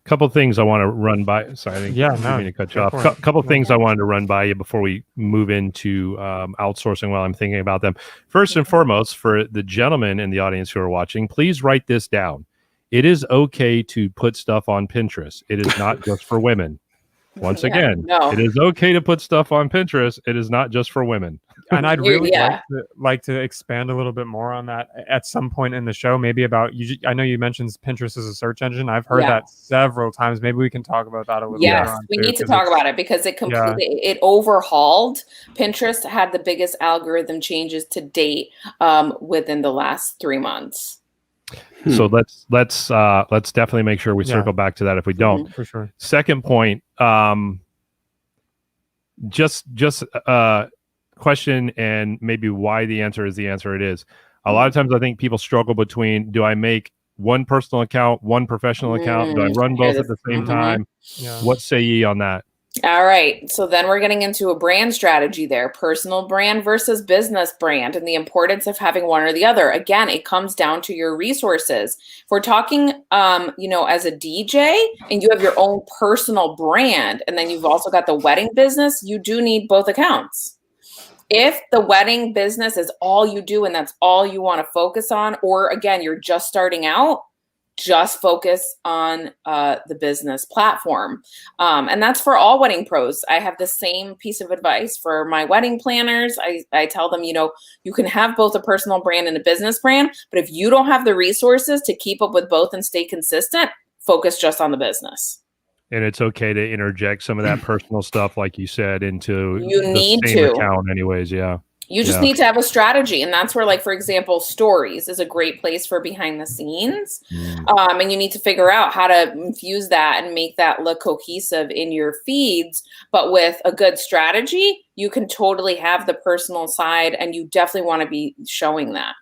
S1: Couple things I want to run by. Sorry, I think I mean to cut you off. Couple things I wanted to run by you before we move into outsourcing while I'm thinking about them. First and foremost, for the gentlemen in the audience who are watching, please write this down. It is okay to put stuff on Pinterest. It is not just for women. Once again, it is okay to put stuff on Pinterest. It is not just for women.
S2: And I'd really like to expand a little bit more on that at some point in the show, maybe about you. I know you mentioned Pinterest as a search engine. I've heard that several times. Maybe we can talk about that a little bit.
S5: Yes, we need to talk about it because it it overhauled. Pinterest had the biggest algorithm changes to date within the last 3 months.
S1: So let's definitely make sure we circle back to that if we don't.
S2: For sure.
S1: Second point, just question and maybe why the answer is the answer it is. A lot of times I think people struggle between, do I make one personal account, one professional account? Do I run both at the same time? What say ye on that?
S5: All right. So then we're getting into a brand strategy there, personal brand versus business brand, and the importance of having one or the other. Again, it comes down to your resources. If we're talking, as a DJ and you have your own personal brand, and then you've also got the wedding business, you do need both accounts. If the wedding business is all you do and that's all you want to focus on, or again, you're just starting out, just focus on the business platform. And that's for all wedding pros. I have the same piece of advice for my wedding planners. I tell them, you can have both a personal brand and a business brand, but if you don't have the resources to keep up with both and stay consistent, focus just on the business.
S1: And it's okay to interject some of that personal stuff, like you said, into
S5: the
S1: same account anyways. Yeah.
S5: You just need to have a strategy. And that's where, like, for example, stories is a great place for behind the scenes. And you need to figure out how to infuse that and make that look cohesive in your feeds. But with a good strategy, you can totally have the personal side, and you definitely want to be showing that.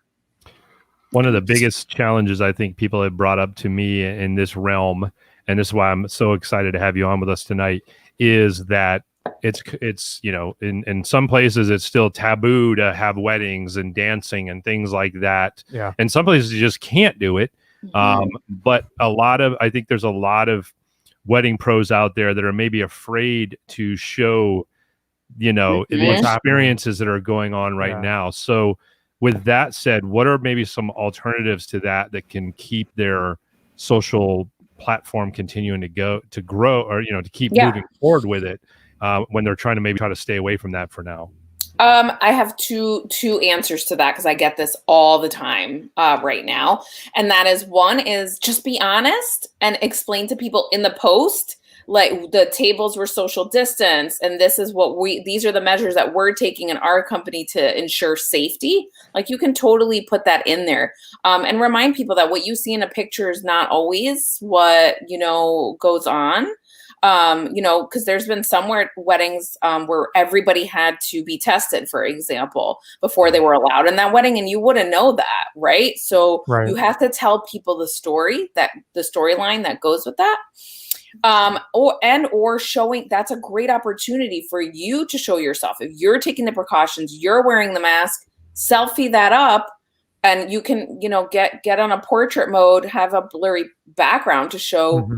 S1: One of the biggest challenges I think people have brought up to me in this realm, and this is why I'm so excited to have you on with us tonight, is that it's in some places it's still taboo to have weddings and dancing and things like that.
S2: Yeah.
S1: And some places you just can't do it. But I think there's a lot of wedding pros out there that are maybe afraid to show, the experiences that are going on right now. So with that said, what are maybe some alternatives to that can keep their social platform continuing to grow, or to keep moving forward with it when they're trying to stay away from that for now?
S5: I have two answers to that because I get this all the time right now. And that is, one is just be honest and explain to people in the post, like, the tables were social distance, and these are the measures that we're taking in our company to ensure safety. Like, you can totally put that in there, and remind people that what you see in a picture is not always what, goes on. Because there's been some weddings where everybody had to be tested, for example, before they were allowed in that wedding, and you wouldn't know that, right? So you have to tell people the storyline that goes with that. Or showing, that's a great opportunity for you to show yourself. If you're taking the precautions, you're wearing the mask, selfie that up, and you can, get on a portrait mode, have a blurry background to show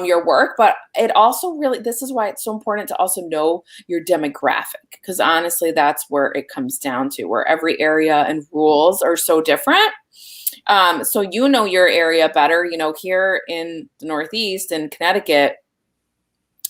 S5: your work. But it also this is why it's so important to also know your demographic, because honestly, that's where it comes down to, where every area and rules are so different. So your area better. Here in the Northeast, in Connecticut,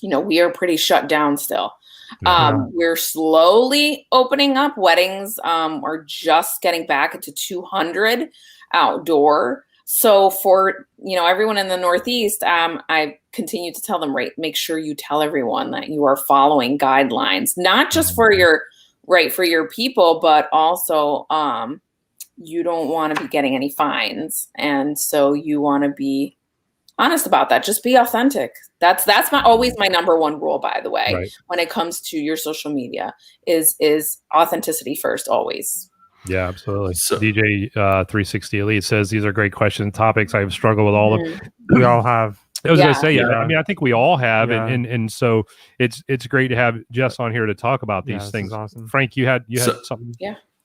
S5: we are pretty shut down still. We're slowly opening up. Weddings are just getting back into 200 outdoor. So for, everyone in the Northeast, I continue to tell them, right, make sure you tell everyone that you are following guidelines, not just for your people, but also you don't want to be getting any fines. And so you want to be honest about that. Just be authentic. That's always my number one rule, by the way,
S1: Right.
S5: when it comes to your social media is authenticity first, always.
S1: Yeah, absolutely.
S3: So-
S1: DJ 360 Elite says these are great questions and topics. I've struggled with all of them.
S2: We all have.
S1: I was going to
S5: Yeah.
S1: say,
S2: Yeah.
S1: I mean, I think we all have,
S2: Yeah.
S1: and so it's great to have Jess on here to talk about
S2: Yeah,
S1: these
S2: this
S1: things.
S2: is awesome.
S1: Frank, you had
S3: So-
S1: something.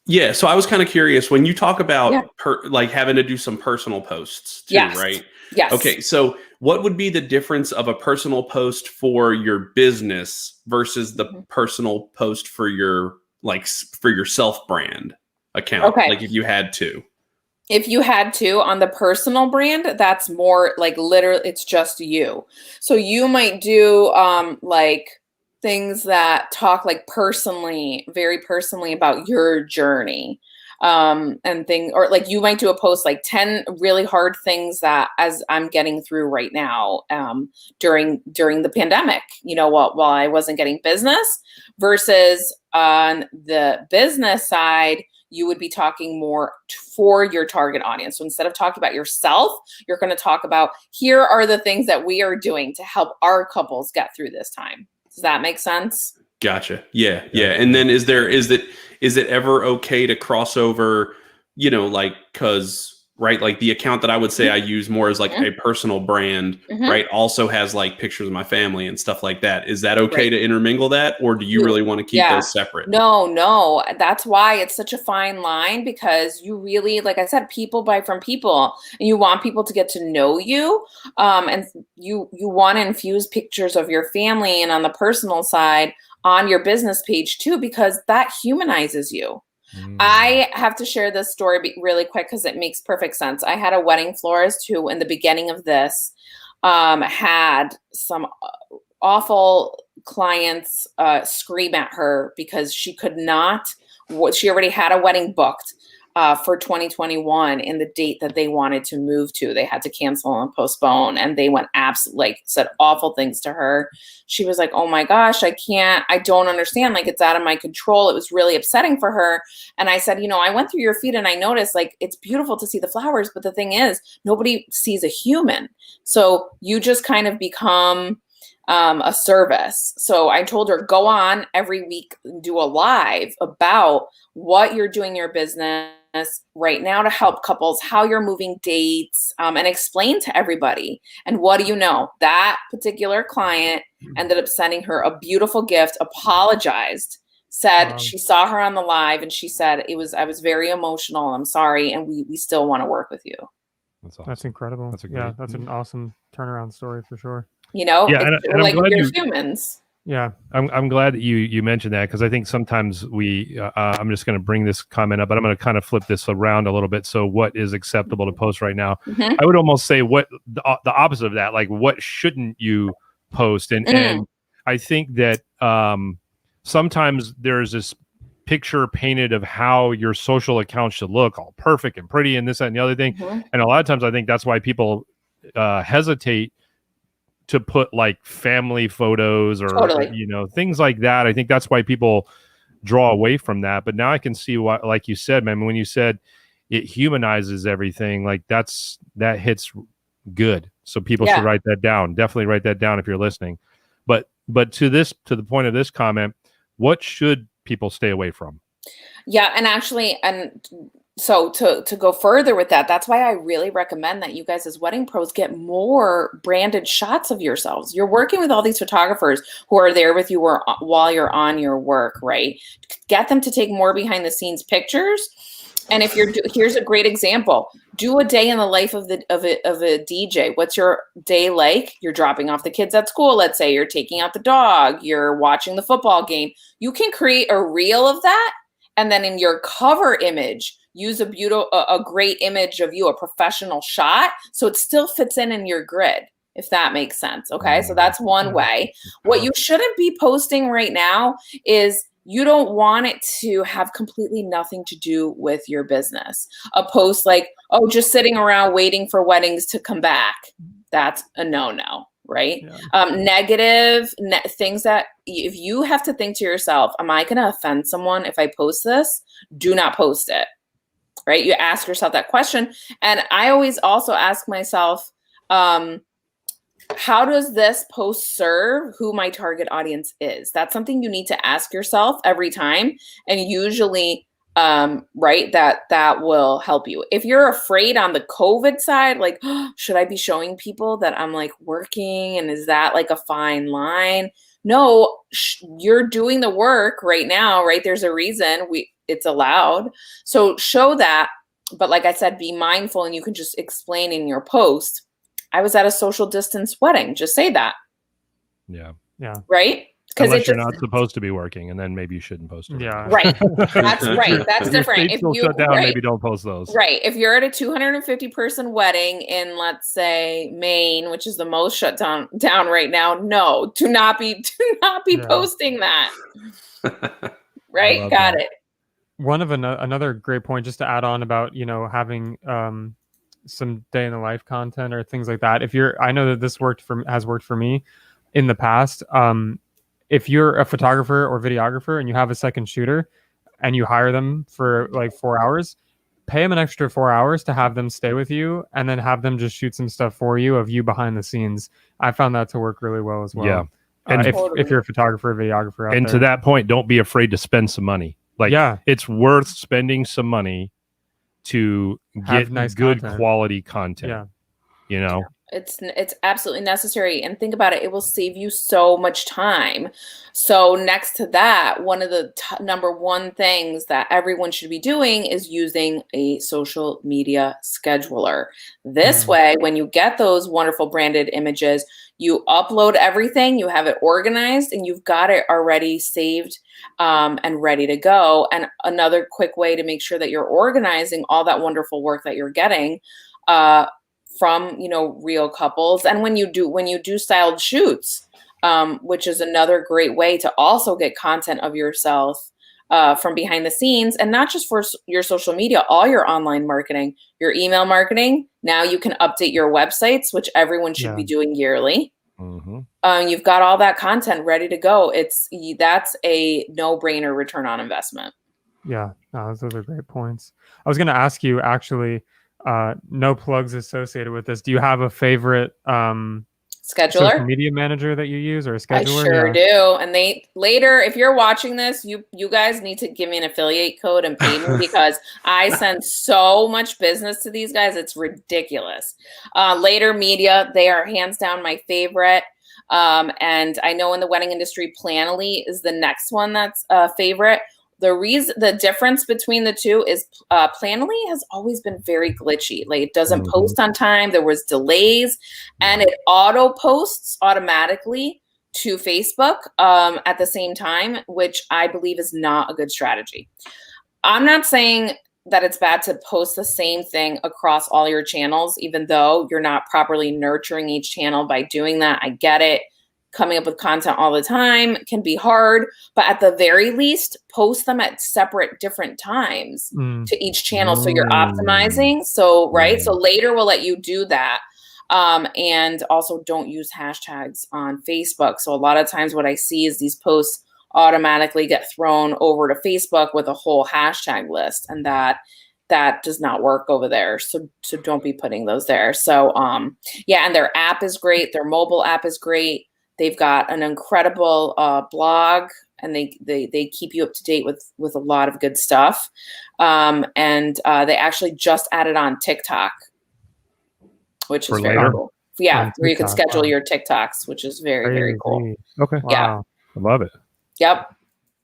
S3: Yeah, so I was kind of curious when you talk about like having to do some personal posts too,
S5: Yes.
S3: right?
S5: Yes.
S3: Okay, so what would be the difference of a personal post for your business versus the personal post for your self brand account?
S5: Okay.
S3: Like if you had to.
S5: If you had to on the personal brand, that's more like literally it's just you. So you might do like things that talk like very personally about your journey. And thing, or like you might do a post like 10 really hard things that as I'm getting through right now during the pandemic, while I wasn't getting business, versus on the business side, you would be talking more for your target audience. So instead of talking about yourself, you're going to talk about, here are the things that we are doing to help our couples get through this time. Does that make sense?
S3: Gotcha. Yeah. And then is it ever okay to cross over, like the account that I would say I use more as like a personal brand, right? Also has like pictures of my family and stuff like that. Is that okay to intermingle that? Or do you really want to keep those separate?
S5: No. That's why it's such a fine line, because you really, like I said, people buy from people and you want people to get to know you. And you want to infuse pictures of your family and on the personal side on your business page too, because that humanizes you. I have to share this story really quick because it makes perfect sense. I had a wedding florist who, in the beginning of this, had some awful clients scream at her because she could not. She already had a wedding booked for 2021 in the date that they wanted to move to. They had to cancel and postpone, and they went said awful things to her. She was like, oh my gosh, I don't understand. Like, it's out of my control. It was really upsetting for her. And I said, I went through your feed and I noticed, like, it's beautiful to see the flowers, but the thing is, nobody sees a human. So you just kind of become a service. So I told her, go on every week, do a live about what you're doing in your business right now to help couples, how you're moving dates, and explain to everybody. And what do you know? That particular client ended up sending her a beautiful gift, apologized, said she saw her on the live, and she said, I was very emotional. I'm sorry. And we still want to work with you.
S1: That's awesome.
S2: That's incredible.
S1: That's
S2: that's an awesome turnaround story for sure.
S1: And I'm glad
S5: you're humans.
S2: Yeah,
S1: I'm glad that you mentioned that, because I think sometimes I'm just going to bring this comment up, but I'm going to kind of flip this around a little bit. So what is acceptable to post right now? I would almost say what the opposite of that, like what shouldn't you post? And I think that sometimes there's this picture painted of how your social account should look, all perfect and pretty and this, that, and the other thing. And a lot of times I think that's why people hesitate to put like family photos or things like that. I think that's why people draw away from that. But now I can see why, like you said, man, when you said it humanizes everything, like that hits good. So people should write that down. Definitely write that down if you're listening. But to the point of this comment, what should people stay away from?
S5: Yeah, and so to go further with that, that's why I really recommend that you guys as wedding pros get more branded shots of yourselves. You're working with all these photographers who are there with you while you're on your work, right? Get them to take more behind the scenes pictures. And if here's a great example, do a day in the life of a DJ. What's your day like? You're dropping off the kids at school. Let's say you're taking out the dog, you're watching the football game. You can create a reel of that. And then in your cover image, use a great image of you, a professional shot, so it still fits in your grid, if that makes sense. Okay, so that's one way. What you shouldn't be posting right now is you don't want it to have completely nothing to do with your business. A post like, oh, just sitting around waiting for weddings to come back. That's a no-no, right? Negative things that if you have to think to yourself, am I going to offend someone if I post this? Do not post it, right? You ask yourself that question. And I always also ask myself, how does this post serve who my target audience is? That's something you need to ask yourself every time. And usually, right, that will help you. If you're afraid on the COVID side, like, oh, should I be showing people that I'm like working? And is that like a fine line? No, you're doing the work right now, right? There's a reason it's allowed. So show that. But like I said, be mindful, and you can just explain in your post, I was at a social distance wedding. Just say that.
S1: Yeah.
S5: Right?
S1: Unless you're not supposed to be working, and then maybe you shouldn't post it.
S5: Yeah. Right. That's right. That's different.
S1: If you shut down, maybe don't post those.
S5: Right. If you're at a 250 person wedding in, let's say, Maine, which is the most shut down right now, no, do not be posting that. Right. Got it.
S2: One of another great point, just to add on about, having some day in the life content or things like that. I know that this has worked for me in the past. If you're a photographer or videographer and you have a second shooter and you hire them for like 4 hours, pay them an extra 4 hours to have them stay with you, and then have them just shoot some stuff for you of you behind the scenes. I found that to work really well as well.
S1: Yeah.
S2: And if you're a photographer or videographer out
S1: and
S2: there.
S1: To that point, don't be afraid to spend some money. Like, it's worth spending some money to get nice good quality content. Yeah.
S5: It's absolutely necessary. And think about it. It will save you so much time. So next to that, one of the number one things that everyone should be doing is using a social media scheduler. This way, when you get those wonderful branded images, you upload everything, you have it organized, and you've got it already saved and ready to go. And another quick way to make sure that you're organizing all that wonderful work that you're getting from real couples, and when you do styled shoots, which is another great way to also get content of yourself from behind the scenes, and not just for your social media, all your online marketing, your email marketing. Now you can update your websites, which everyone should be doing yearly. You've got all that content ready to go. That's a no-brainer return on investment.
S2: Yeah, those are great points. I was going to ask you, actually, no plugs associated with this. Do you have a favorite
S5: scheduler,
S2: social media manager that you use, or a scheduler?
S5: I sure do. And later, if you're watching this, you guys need to give me an affiliate code and pay me because I send so much business to these guys. It's ridiculous. Later Media, they are hands down my favorite. And I know in the wedding industry, Planoly is the next one that's a favorite. The difference between the two is Planoly has always been very glitchy. Like, it doesn't post on time. There was delays, and it auto posts automatically to Facebook at the same time, which I believe is not a good strategy. I'm not saying that it's bad to post the same thing across all your channels, even though you're not properly nurturing each channel by doing that. I get it. Coming up with content all the time can be hard, but at the very least, post them at separate different times to each channel. So you're optimizing. So, right. So later we'll let you do that. And also don't use hashtags on Facebook. So a lot of times what I see is these posts automatically get thrown over to Facebook with a whole hashtag list, and that does not work over there. So don't be putting those there. So, and their app is great. Their mobile app is great. They've got an incredible blog, and they keep you up to date with a lot of good stuff. And they actually just added on TikTok, which is very cool. Yeah, where you can schedule your TikToks, which is very, very cool.
S1: Okay.
S5: Yeah.
S1: Wow. I love it.
S5: Yep.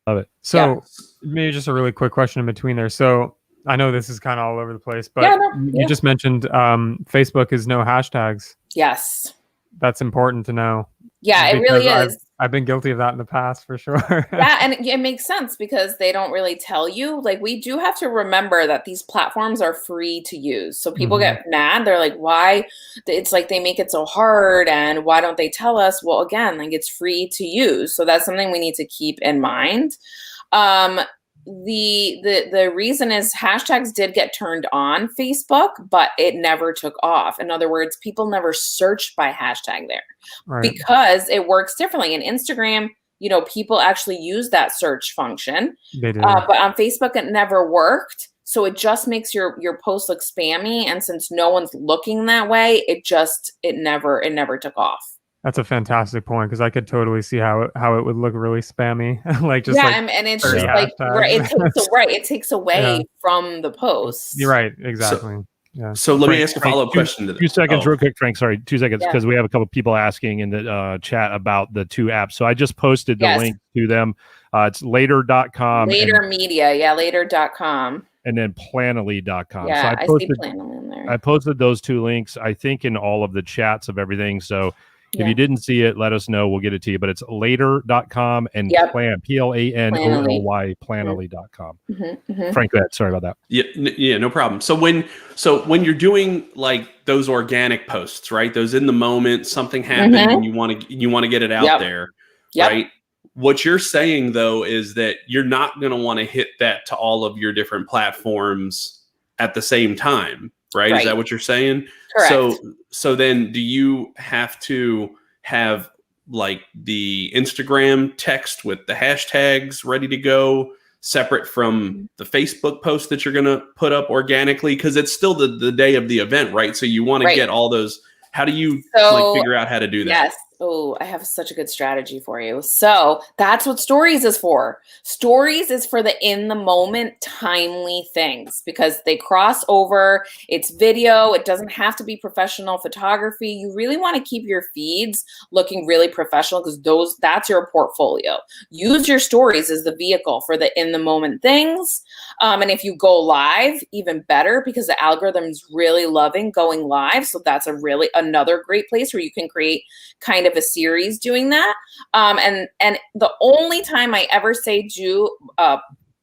S1: Love it.
S2: So maybe just a really quick question in between there. So I know this is kind of all over the place, but you just mentioned Facebook is no hashtags.
S5: Yes.
S2: That's important to know.
S5: Yeah, it really is.
S2: I've been guilty of that in the past, for sure.
S5: Yeah, and it makes sense because they don't really tell you. Like, we do have to remember that these platforms are free to use. So people get mad. They're like, why? It's like they make it so hard, and why don't they tell us? Well, again, like, it's free to use. So that's something we need to keep in mind. The reason is hashtags did get turned on Facebook, but it never took off. In other words, people never searched by hashtag there because it works differently. In Instagram, people actually use that search function.
S2: They do.
S5: But on Facebook, it never worked. So it just makes your post look spammy. And since no one's looking that way, it never took off.
S2: That's a fantastic point, because I could totally see how it would look really spammy.
S5: And it's just like it takes away from the post.
S2: You're right, exactly.
S3: So let me ask a follow-up question to that.
S1: 2 seconds, real quick, Frank. Sorry, 2 seconds, because we have a couple people asking in the chat about the 2 apps. So I just posted the link to them. It's later.com.
S5: Later Media, later.com.
S1: And then planily.com.
S5: Yeah,
S1: so
S5: I see Planily in there.
S1: I posted those 2 links, I think, in all of the chats of everything. So if you didn't see it, let us know. We'll get it to you. But it's later.com and plan, PLANOLY, planily.com. Frank, go ahead. Sorry about that.
S3: Yeah, no problem. So when you're doing like those organic posts, right? Those in the moment, something happened and you want to get it out there, right? What you're saying though is that you're not going to want to hit that to all of your different platforms at the same time, right? Is that what you're saying?
S5: Correct.
S3: So then do you have to have like the Instagram text with the hashtags ready to go separate from the Facebook post that you're going to put up organically? Because it's still the day of the event, right? So you want to get all those. How do you figure out how to do that?
S5: Yes. Oh, I have such a good strategy for you. So that's what Stories is for. Stories is for the in the moment, timely things because they cross over. It's video. It doesn't have to be professional photography. You really want to keep your feeds looking really professional because that's your portfolio. Use your stories as the vehicle for the in the moment things. And if you go live, even better because the algorithm is really loving going live. So that's another great place where you can create kind of a series doing that. And the only time I ever say do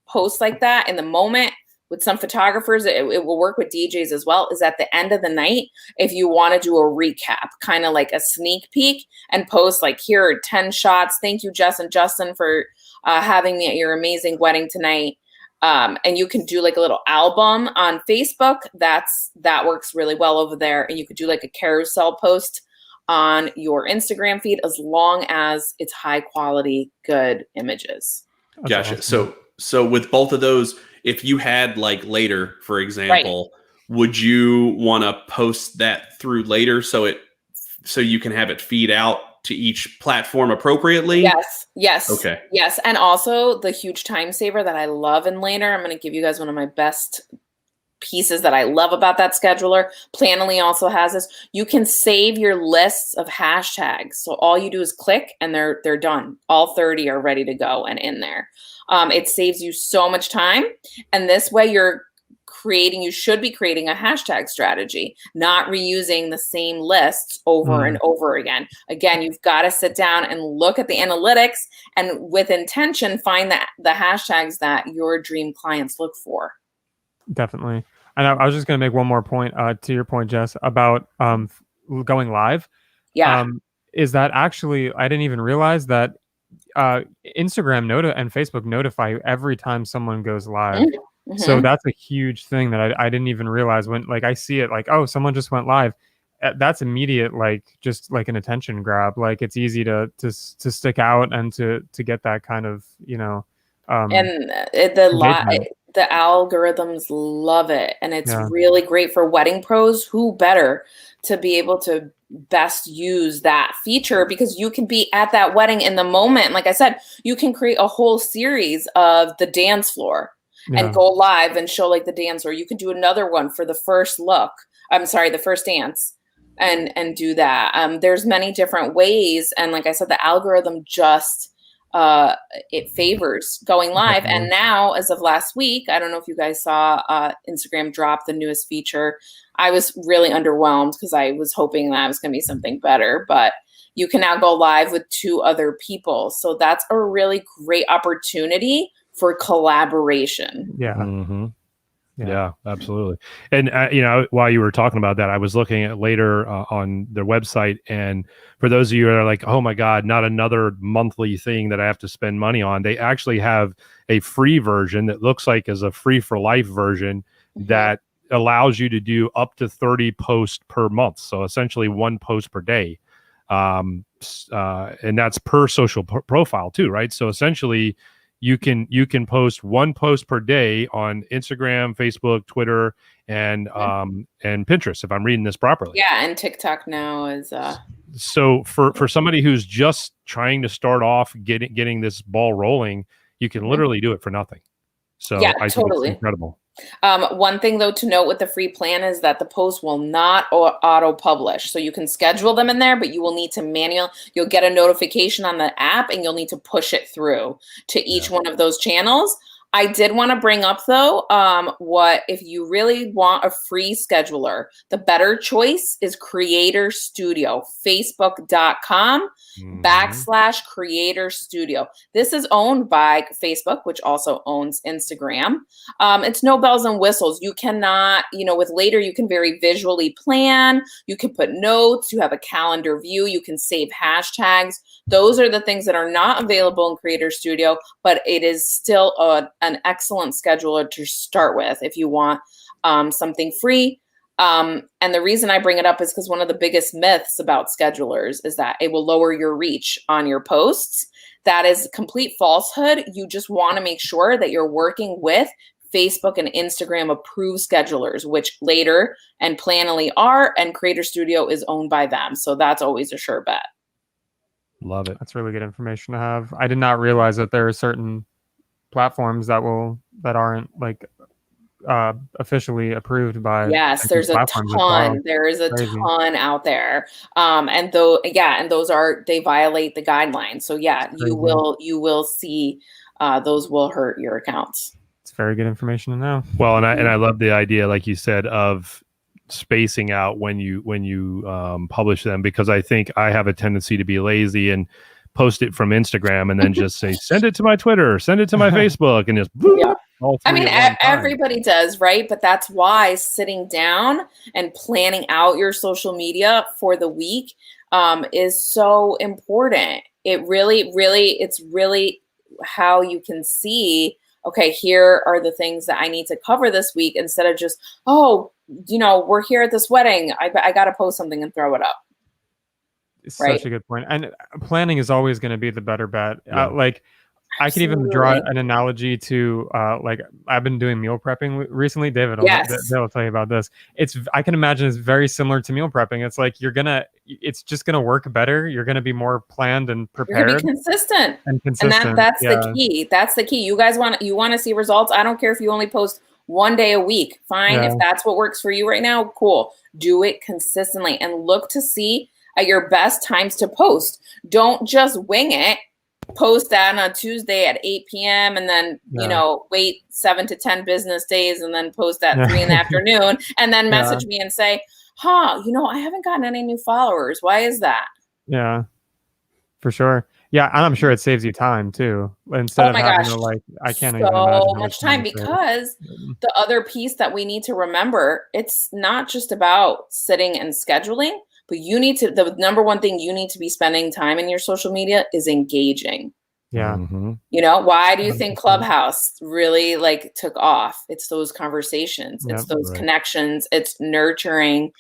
S5: posts like that in the moment with some photographers, it will work with DJs as well, is at the end of the night. If you want to do a recap, kind of like a sneak peek and post like, here are 10 shots. Thank you, Jess and Justin, for having me at your amazing wedding tonight. And you can do like a little album on Facebook. That works really well over there. And you could do like a carousel post on your Instagram feed as long as it's high quality, good images.
S3: Gotcha. Awesome. So with both of those, if you had like Later, for example, would you want to post that through Later so you can have it feed out to each platform appropriately?
S5: Yes.
S3: Okay.
S5: Yes. And also the huge time saver that I love in Later, I'm going to give you guys one of my best pieces that I love about that scheduler. Planily also has this. You can save your lists of hashtags. So all you do is click and they're done. All 30 are ready to go and in there. It saves you so much time. And this way you should be creating a hashtag strategy, not reusing the same lists over and over again. Again, you've got to sit down and look at the analytics and with intention, find the hashtags that your dream clients look for.
S2: Definitely. And I was just going to make one more point to your point, Jess, about going live.
S5: Yeah.
S2: Is that actually, I didn't even realize that Instagram and Facebook notify you every time someone goes live. Mm-hmm. So that's a huge thing that I didn't even realize when like I see it like, oh, someone just went live. That's immediate, like just like an attention grab. Like it's easy to stick out and to get that kind of,
S5: and the algorithms love it. And it's really great for wedding pros. Who better to be able to best use that feature because you can be at that wedding in the moment. Like I said, you can create a whole series of the dance floor and go live and show like the dance, or you can do another one for the first the first dance and do that. There's many different ways. And like I said, the algorithm just it favors going live. And now, as of last week, I don't know if you guys saw Instagram drop the newest feature. I was really underwhelmed because I was hoping that was going to be something better, but you can now go live with 2 other people. So that's a really great opportunity for collaboration.
S2: Yeah.
S1: Mm-hmm. Yeah, absolutely. And while you were talking about that, I was looking at later on their website, and for those of you that are like, "Oh my God, not another monthly thing that I have to spend money on," they actually have a free version that looks like as a free for life version that allows you to do up to 30 posts per month. So essentially one post per day, and that's per social profile too, right? So essentially, you can post one post per day on Instagram, Facebook, Twitter, and Pinterest, if I'm reading this properly.
S5: Yeah, and TikTok now is
S1: so for somebody who's just trying to start off getting this ball rolling, you can literally do it for nothing. So
S5: yeah,
S1: I think it's incredible.
S5: One thing though to note with the free plan is that the post will not auto publish. So you can schedule them in there, but you will need to you'll get a notification on the app and you'll need to push it through to each one of those channels. I did want to bring up though, what if you really want a free scheduler, the better choice is Creator Studio, facebook.com /Creator Studio. This is owned by Facebook, which also owns Instagram. It's no bells and whistles. You cannot, with Later, you can very visually plan. You can put notes. You have a calendar view. You can save hashtags. Those are the things that are not available in Creator Studio, but it is still an excellent scheduler to start with if you want something free. And the reason I bring it up is because one of the biggest myths about schedulers is that it will lower your reach on your posts. That is complete falsehood. You just want to make sure that you're working with Facebook and Instagram approved schedulers, which Later and Planoly are, and Creator Studio is owned by them. So that's always a sure bet.
S1: Love it.
S2: That's really good information to have. I did not realize that there are certain platforms that aren't like officially approved by.
S5: Yes, there's a ton. There is a ton out there. And those they violate the guidelines. So yeah, you will see those will hurt your accounts.
S2: It's very good information to know.
S1: Well, and I love the idea, like you said, of spacing out when you publish them, because I think I have a tendency to be lazy and post it from Instagram and then just say, send it to my Twitter, send it to my Facebook, and just
S5: everybody does, right? But that's why sitting down and planning out your social media for the week is so important. It's really how you can see, okay, here are the things that I need to cover this week, instead of just, we're here at this wedding, I got to post something and throw it up.
S2: It's such a good point. And planning is always going to be the better bet. I can even draw an analogy to I've been doing meal prepping recently. David will tell you about this. I can imagine it's very similar to meal prepping. It's like it's just gonna work better. You're gonna be more planned and prepared.
S5: You're gonna be consistent. And that's the key. That's the key. You guys want to see results. I don't care if you only post one day a week. Fine. If that's what works for you right now, cool. Do it consistently and look to see at your best times to post. Don't just wing it. Post that on a Tuesday at 8 p.m. and then, wait 7 to 10 business days and then post at 3 in the afternoon and then message me and say, I haven't gotten any new followers. Why is that?
S2: Yeah, for sure. Yeah, and I'm sure it saves you time too. Instead of having to I can't even imagine
S5: so much time, because the other piece that we need to remember, it's not just about sitting and scheduling. But the number one thing you need to be spending time in your social media is engaging.
S2: Yeah.
S1: Mm-hmm.
S5: Why do you think Clubhouse really took off? It's those conversations. It's those connections. It's nurturing.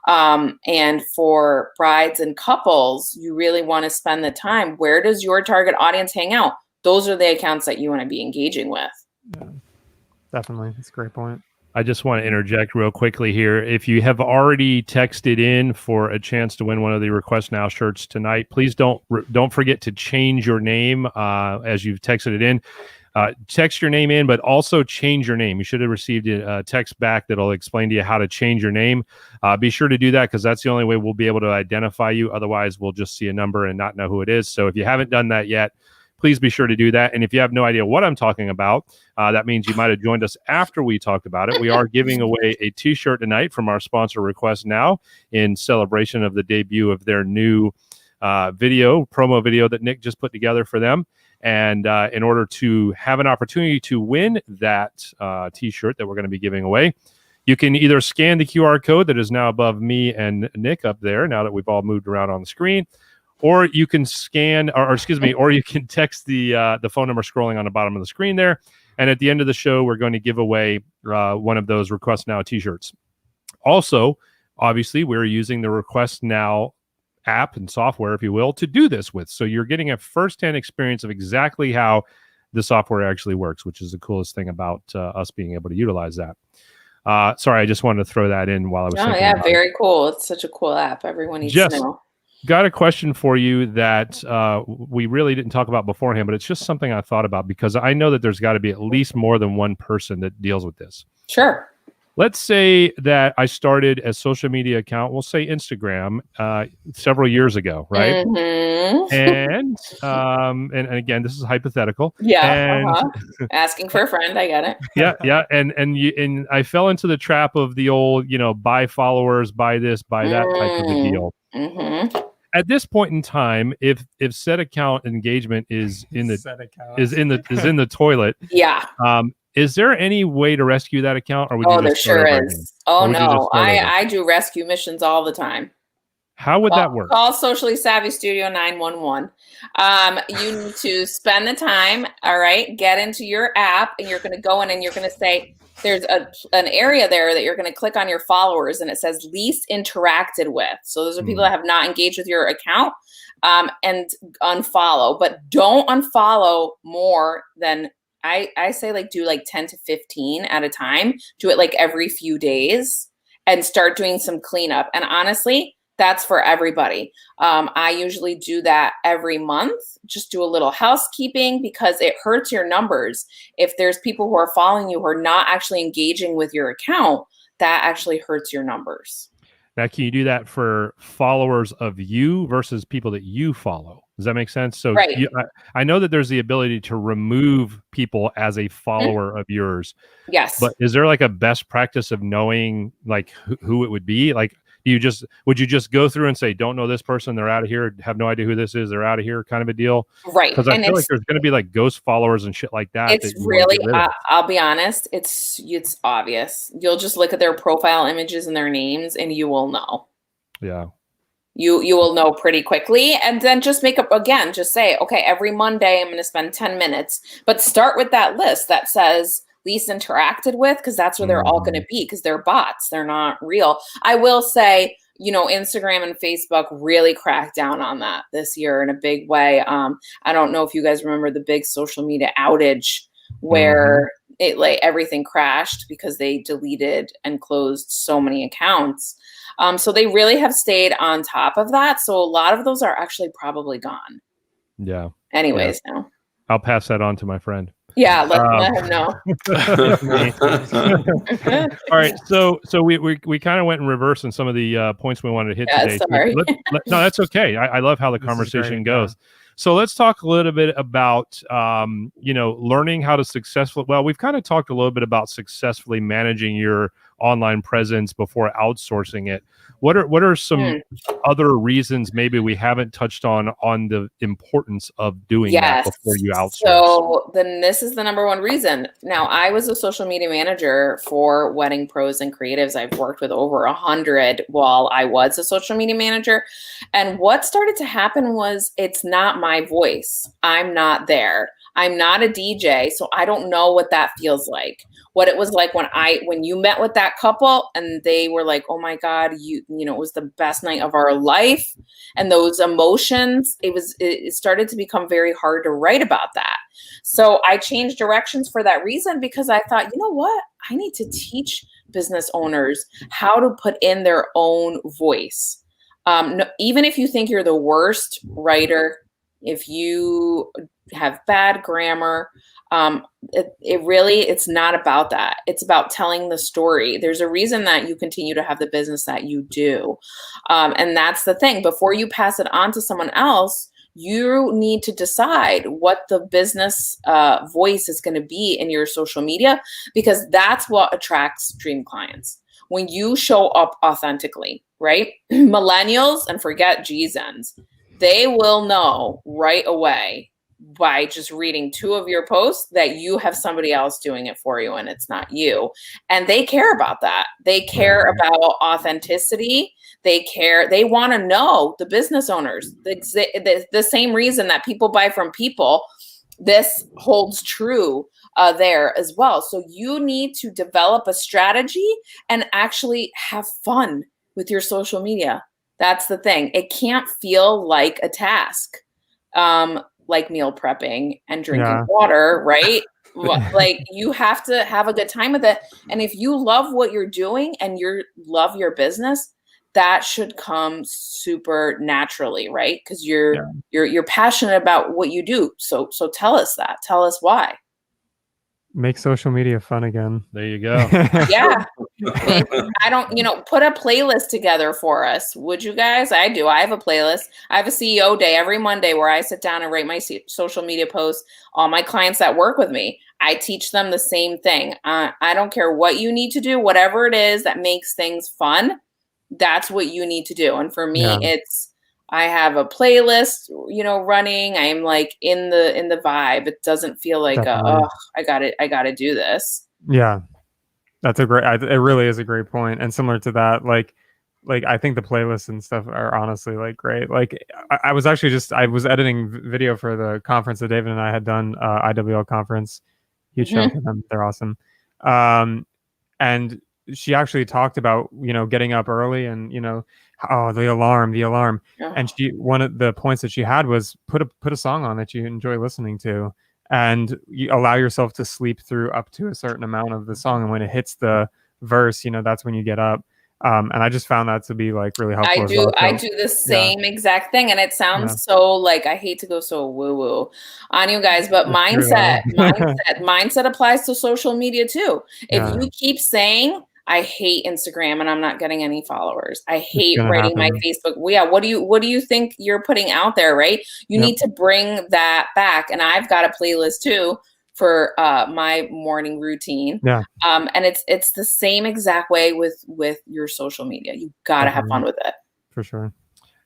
S5: And for brides and couples, you really want to spend the time. Where does your target audience hang out? Those are the accounts that you want to be engaging with.
S2: Yeah, definitely. That's a great point.
S1: I just want to interject real quickly here. If you have already texted in for a chance to win one of the Request Now shirts tonight, please don't forget to change your name as you've texted it in. Text your name in, but also change your name. You should have received a text back that'll explain to you how to change your name. Be sure to do that, because that's the only way we'll be able to identify you. Otherwise, we'll just see a number and not know who it is. So if you haven't done that yet, please be sure to do that. And if you have no idea what I'm talking about, that means you might have joined us after we talked about it. We are giving away a t-shirt tonight from our sponsor, Request Now, in celebration of the debut of their new promo video that Nick just put together for them. And in order to have an opportunity to win that t-shirt that we're going to be giving away, you can either scan the QR code that is now above me and Nick up there, now that we've all moved around on the screen, or you can scan, or excuse me, or you can text the phone number scrolling on the bottom of the screen there. And at the end of the show, we're going to give away one of those Request Now t-shirts. Also, obviously, we're using the Request Now app and software, if you will, to do this with. So you're getting a first-hand experience of exactly how the software actually works, which is the coolest thing about us being able to utilize that. Sorry, I just wanted to throw that in while I was thinking about
S5: very
S1: it.
S5: Cool. It's such a cool app. Everyone needs
S1: Jess,
S5: to know.
S1: got a question for you that we really didn't talk about beforehand, but it's just something I thought about because I know that there's got to be at least more than one person that deals with this.
S5: Sure.
S1: Let's say that I started a social media account, we'll say Instagram, several years ago, right?
S5: Mm-hmm.
S1: And again, this is hypothetical.
S5: Yeah.
S1: And
S5: asking for a friend, I get it.
S1: yeah. And I fell into the trap of the old, buy followers, buy this, buy that type of a deal.
S5: Mm-hmm.
S1: At this point in time, if said account engagement is in the toilet,
S5: yeah.
S1: Is there any way to rescue that account, or would you
S5: there
S1: just start
S5: sure
S1: over
S5: is.
S1: again?
S5: Oh no, I do rescue missions all the time.
S1: How would that work?
S5: Call Socially Savvy Studio 911. You need to spend the time. All right, get into your app, and you're going to go in, and you're going to say there's an area there that you're going to click on your followers, and it says least interacted with. So those are people that have not engaged with your account, and unfollow. But don't unfollow more than I say, do 10 to 15 at a time. Do it every few days and start doing some cleanup. And honestly, that's for everybody. I usually do that every month. Just do a little housekeeping because it hurts your numbers. If there's people who are following you who are not actually engaging with your account, that actually hurts your numbers.
S1: Now, can you do that for followers of you versus people that you follow? Does that make sense? So
S5: right.
S1: I know that there's the ability to remove people as a follower of yours.
S5: Yes.
S1: But is there a best practice of knowing who it would be? Would you just go through and say, don't know this person, they're out of here, have no idea who this is, they're out of here, kind of a deal?
S5: Right.
S1: Because I feel like there's going to be ghost followers and shit like that.
S5: It's really, I'll be honest, it's obvious. You'll just look at their profile images and their names and you will know.
S1: Yeah.
S5: You will know pretty quickly, and then just make up again, just say, okay, every Monday I'm going to spend 10 minutes, but start with that list that says least interacted with, because that's where they're all going to be, because they're bots. They're not real. I will say, Instagram and Facebook really cracked down on that this year in a big way. I don't know if you guys remember the big social media outage where it everything crashed because they deleted and closed so many accounts. So they really have stayed on top of that. So a lot of those are actually probably gone.
S1: Yeah.
S5: Anyways, no.
S1: I'll pass that on to my friend.
S5: Yeah, let him know.
S1: All right, so we kind of went in reverse on some of the points we wanted to hit today.
S5: Sorry.
S1: No, that's okay. I love how the conversation goes. So let's talk a little bit about learning how to successfully. Well, we've kind of talked a little bit about successfully managing your online presence before outsourcing it. What are some other reasons maybe we haven't touched on the importance of doing that before you outsource?
S5: So then this is the number one reason. Now, I was a social media manager for wedding pros and creatives. I've worked with over 100 while I was a social media manager. And what started to happen was it's not my voice. I'm not there. I'm not a DJ, so I don't know what that feels like. What it was like when you met with that couple and they were like, "Oh my God, it was the best night of our life," and those emotions, it started to become very hard to write about that. So I changed directions for that reason, because I thought, you know what, I need to teach business owners how to put in their own voice. Even if you think you're the worst writer, if you have bad grammar, it's not about that. It's about telling the story. There's a reason that you continue to have the business that you do. And that's the thing. Before you pass it on to someone else, you need to decide what the business voice is going to be in your social media, because that's what attracts dream clients. When you show up authentically, right? Millennials, and forget G-Zens, they will know right away by just reading 2 of your posts that you have somebody else doing it for you and it's not you. And they care about that. They care about authenticity. They want to know, the business owners, the same reason that people buy from people, this holds true there as well. So you need to develop a strategy and actually have fun with your social media. That's the thing. It can't feel like a task, like meal prepping and drinking water, right? Like, you have to have a good time with it. And if you love what you're doing and love your business, that should come super naturally, right? Because you're passionate about what you do. So tell us that. Tell us why.
S2: Make social media fun again.
S1: There you go.
S5: Yeah. Put a playlist together for us. Would you guys? I do. I have a playlist. I have a CEO day every Monday where I sit down and write my social media posts. All my clients that work with me, I teach them the same thing. I don't care what you need to do, whatever it is that makes things fun, that's what you need to do. And for me, I have a playlist, running. I'm like in the vibe. It doesn't feel like, I got to do this.
S2: Yeah, that's it really is a great point. And similar to that, like I think the playlists and stuff are honestly like great. Like I was editing video for the conference that David and I had done, IWL conference. Huge shout out to them. They're awesome. And she actually talked about, getting up early and, the alarm. And one of the points that she had was put a song on that you enjoy listening to, and you allow yourself to sleep through up to a certain amount of the song. And when it hits the verse, that's when you get up. And I just found that to be like really helpful.
S5: I do the same exact thing. And it sounds so like, I hate to go so woo-woo on you guys, but mindset applies to social media too. If you keep saying, I hate Instagram and I'm not getting any followers, I hate writing my Facebook. What do you think you're putting out there, right? You need to bring that back. And I've got a playlist too for my morning routine. And it's the same exact way with your social media. You got to have fun with it.
S2: For sure.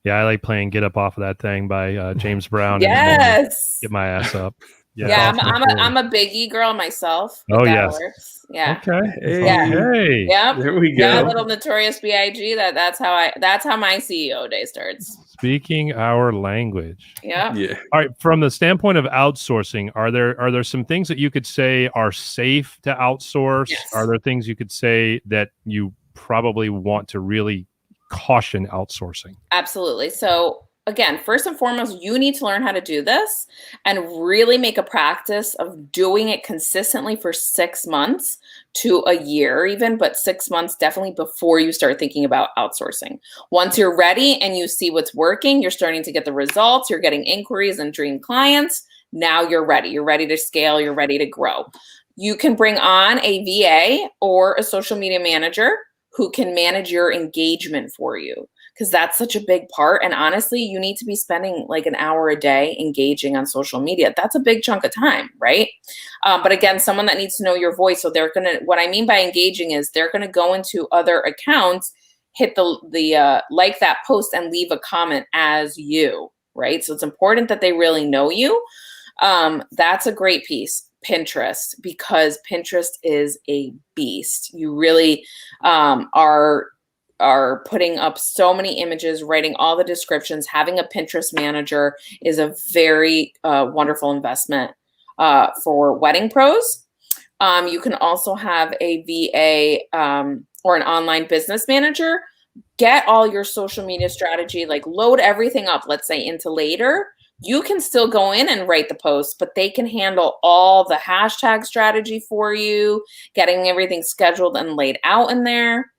S1: Yeah, I like playing "Get Up Off of That Thing" by James Brown.
S5: Yes.
S1: Get my ass up.
S5: Yeah, I'm a Biggie girl myself.
S1: Oh yes.
S5: Works. Yeah.
S1: Okay.
S5: Hey. Yep.
S3: There we go.
S5: Yeah, little Notorious B.I.G. That's how my CEO day starts.
S1: Speaking our language.
S5: Yeah.
S1: All right. From the standpoint of outsourcing, are there some things that you could say are safe to outsource?
S5: Yes.
S1: Are there things you could say that you probably want to really caution outsourcing?
S5: Absolutely. So again, first and foremost, you need to learn how to do this and really make a practice of doing it consistently for 6 months to a year even, but 6 months definitely before you start thinking about outsourcing. Once you're ready and you see what's working, you're starting to get the results, you're getting inquiries and dream clients. Now you're ready. You're ready to scale. You're ready to grow. You can bring on a VA or a social media manager who can manage your engagement for you, because that's such a big part. And honestly, you need to be spending like an hour a day engaging on social media. That's a big chunk of time, right? But again, someone that needs to know your voice. So what I mean by engaging is they're going to go into other accounts, hit the like that post and leave a comment as you, right? So it's important that they really know you. That's a great piece. Pinterest, because Pinterest is a beast. You really are putting up so many images, writing all the descriptions. Having a Pinterest manager is a very wonderful investment for wedding pros. You can also have a VA or an online business manager. Get all your social media strategy, like load everything up, let's say into later. You can still go in and write the post, but they can handle all the hashtag strategy for you, getting everything scheduled and laid out in there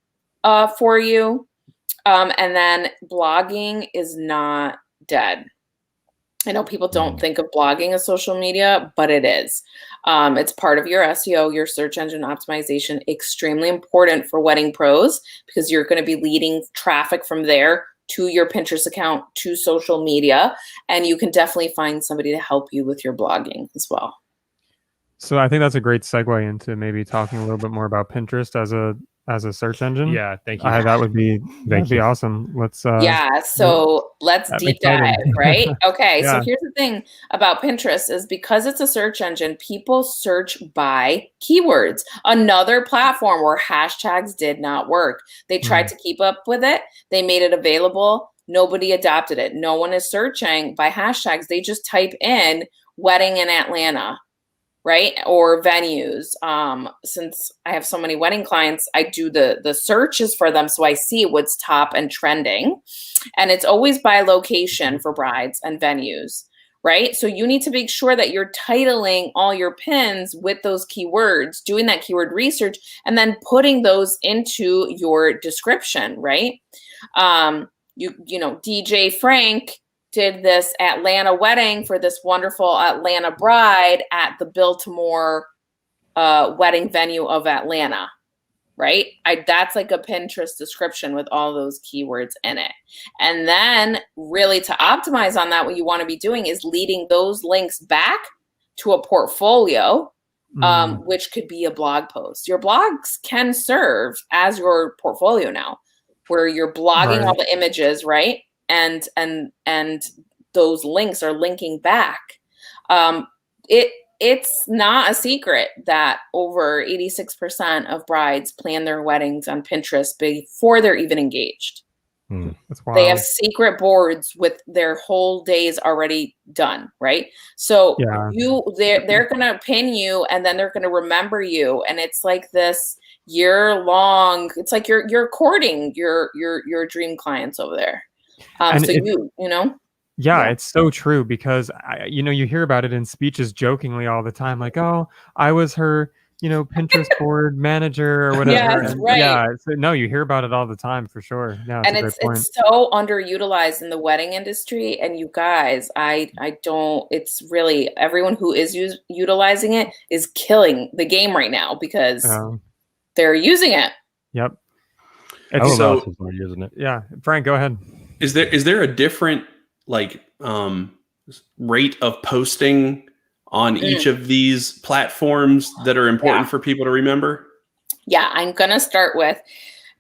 S5: for you. And then blogging is not dead. I know people don't think of blogging as social media, but it is. It's part of your SEO, your search engine optimization, extremely important for wedding pros, because you're going to be leading traffic from there to your Pinterest account, to social media, and you can definitely find somebody to help you with your blogging as well.
S2: So I think that's a great segue into maybe talking a little bit more about Pinterest as as a search engine.
S1: Yeah, thank you.
S2: That would be awesome. Let's
S5: so let's deep dive, right? Okay,
S2: Yeah.
S5: so here's the thing about Pinterest is because it's a search engine, people search by keywords. Another platform where hashtags did not work. They tried to keep up with it. They made it available. Nobody adopted it. No one is searching by hashtags. They just type in wedding in Atlanta, right? Or venues. Since I have so many wedding clients, I do the searches for them. So I see what's top and trending. And it's always by location for brides and venues, right? So you need to make sure that you're titling all your pins with those keywords, doing that keyword research, and then putting those into your description, right? You know, DJ Frank did this Atlanta wedding for this wonderful Atlanta bride at the Biltmore wedding venue of Atlanta, right? That's like a Pinterest description with all those keywords in it. And then really to optimize on that, what you want to be doing is leading those links back to a portfolio, which could be a blog post. Your blogs can serve as your portfolio now, where you're blogging all the images, right? And those links are linking back. It's not a secret that over 86% of brides plan their weddings on Pinterest before they're even engaged.
S2: That's wild.
S5: They have secret boards with their whole days already done, right? So they're gonna pin you, and then they're gonna remember you, and it's like this year-long. It's like you're courting your dream clients over there.
S2: It's so true, because you hear about it in speeches jokingly all the time, like, oh, I was her Pinterest board manager or whatever.
S5: Yes, right.
S2: Yeah, so, no, you hear about it all the time for sure. Yeah,
S5: and it's so underutilized in the wedding industry. And you guys, I don't. It's really everyone who is utilizing it is killing the game right now because they're using it.
S2: Yep.
S1: We're using it.
S2: Yeah, Frank, go ahead.
S3: Is there a different rate of posting on each of these platforms that are important for people to remember?
S5: Yeah, I'm going to start with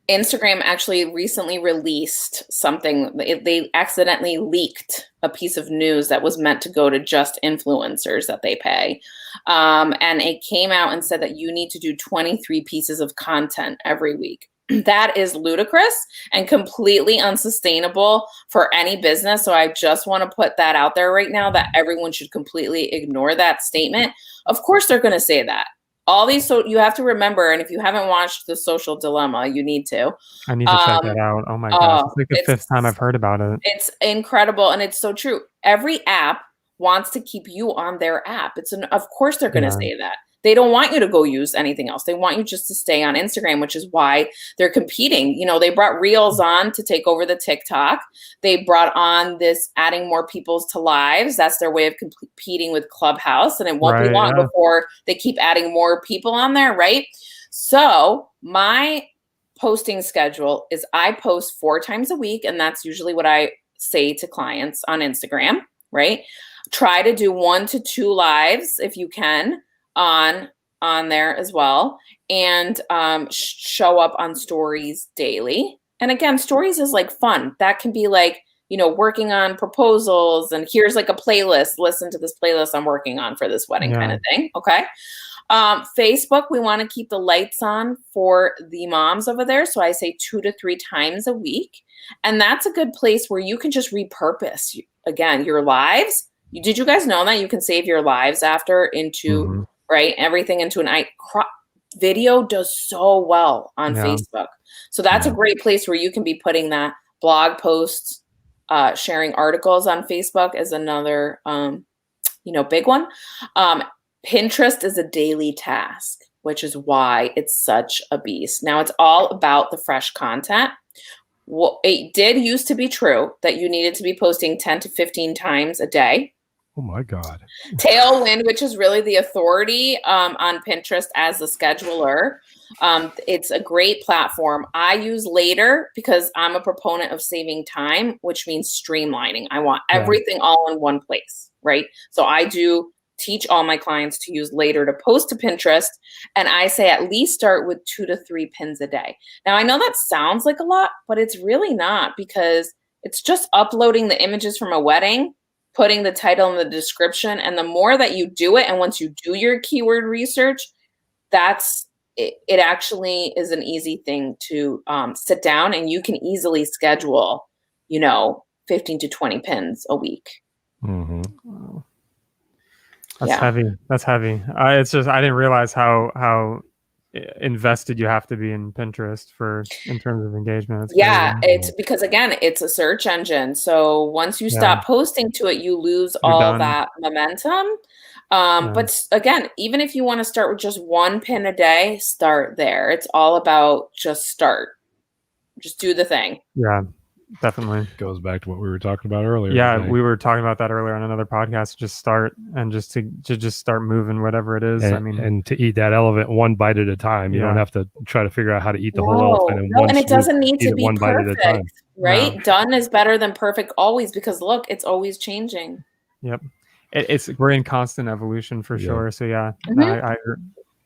S5: Instagram. Actually recently released something. They accidentally leaked a piece of news that was meant to go to just influencers that they pay. And it came out and said that you need to do 23 pieces of content every week. That is ludicrous and completely unsustainable for any business. So I just want to put that out there right now that everyone should completely ignore that statement. Of course, they're going to say that. All these, so you have to remember, and if you haven't watched The Social Dilemma, you need to.
S2: I need to check that out. Oh my gosh, it's like the fifth time I've heard about it.
S5: It's incredible, and it's so true. Every app wants to keep you on their app. Of course they're going to say that. They don't want you to go use anything else. They want you just to stay on Instagram, which is why they're competing. They brought Reels on to take over the TikTok. They brought on this adding more peoples to lives. That's their way of competing with Clubhouse. And it won't be long before they keep adding more people on there, right? So my posting schedule is I post 4 times a week. And that's usually what I say to clients on Instagram, right? Try to do 1 to 2 lives if you can. On there as well, and show up on stories daily. And again, stories is like fun. That can be like, working on proposals, and here's like a playlist. Listen to this playlist I'm working on for this wedding kind of thing. Okay. Facebook, we want to keep the lights on for the moms over there. So I say 2 to 3 times a week. And that's a good place where you can just repurpose, again, your lives. Did you guys know that you can save your lives after into everything into an video does so well on Facebook. So that's a great place where you can be putting that. Blog posts, sharing articles on Facebook is another, big one. Pinterest is a daily task, which is why it's such a beast. Now it's all about the fresh content. Well, it did used to be true that you needed to be posting 10 to 15 times a day.
S1: Oh my God.
S5: Tailwind, which is really the authority on Pinterest as a scheduler. It's a great platform. I use Later because I'm a proponent of saving time, which means streamlining. I want everything all in one place, right? So I do teach all my clients to use later to post to Pinterest. And I say at least start with 2 to 3 pins a day. Now, I know that sounds like a lot, but it's really not, because it's just uploading the images from a wedding, putting the title in the description. And the more that you do it, and once you do your keyword research, it actually is an easy thing to sit down, and you can easily schedule, 15 to 20 pins a week.
S1: Mm-hmm.
S2: Wow. That's heavy. That's heavy. It's just, I didn't realize how invested you have to be in Pinterest in terms of engagement. It's crazy.
S5: It's because, again, it's a search engine. So once you stop posting to it, you lose all that momentum. But again, even if you want to start with just 1 pin a day, start there. It's all about just start. Just do the thing.
S2: Yeah, definitely.
S1: Goes back to what we were talking about earlier.
S2: Yeah,
S1: today.
S2: we were talking about that earlier on another podcast. Just start, and just to just start moving, whatever it is.
S1: And to eat that elephant one bite at a time. You don't have to try to figure out how to eat the whole elephant.
S5: And it doesn't need to be
S1: one bite at a time.
S5: Right? No. Done is better than perfect always, because look, it's always changing.
S2: Yep. We're in constant evolution for sure. So I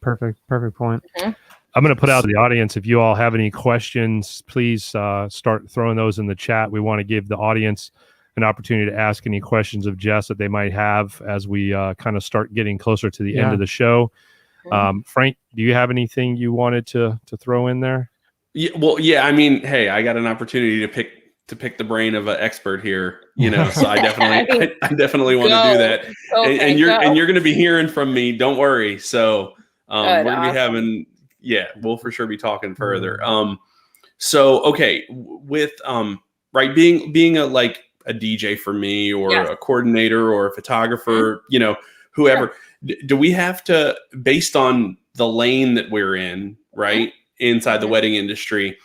S2: perfect point.
S5: Mm-hmm.
S1: I'm going to put out to the audience, if you all have any questions, please start throwing those in the chat. We want to give the audience an opportunity to ask any questions of Jess that they might have as we kind of start getting closer to the end of the show. Frank, do you have anything you wanted to throw in there?
S3: Yeah, well, yeah. I mean, hey, I got an opportunity to pick the brain of an expert here, so I definitely want to do that.
S5: Okay,
S3: and you're going to be hearing from me. Don't worry. So we're going to be having. Yeah, we'll for sure be talking further. So okay, with being a DJ for me, or a coordinator, or a photographer, whoever, do we have to, based on the lane that we're in, right, inside the wedding industry,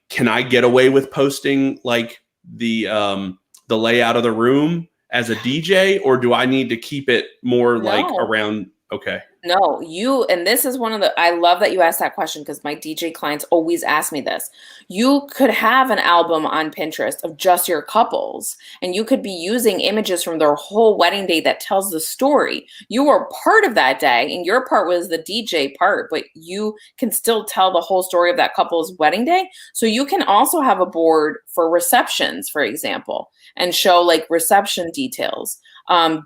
S3: can I get away with posting the layout of the room as a DJ, or do I need to keep it more around? Okay.
S5: No, and this is I love that you asked that question, because my DJ clients always ask me this. You could have an album on Pinterest of just your couples, and you could be using images from their whole wedding day that tells the story. You were part of that day, and your part was the DJ part, but you can still tell the whole story of that couple's wedding day. So you can also have a board for receptions, for example, and show reception details.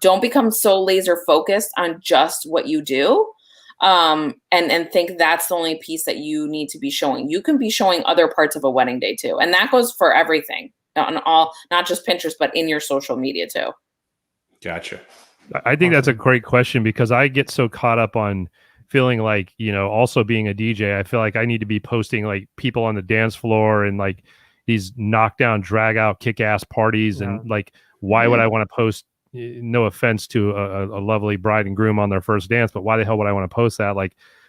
S5: Don't become so laser focused on just what you do, and think that's the only piece that you need to be showing. You can be showing other parts of a wedding day too. And that goes for everything, not just Pinterest, but in your social media too.
S3: Gotcha.
S1: I think that's a great question, because I get so caught up on feeling also being a DJ, I feel like I need to be posting people on the dance floor and these knockdown, drag out, kick ass parties. And why would I want to post? No offense to a lovely bride and groom on their first dance, but why the hell would I want to post that?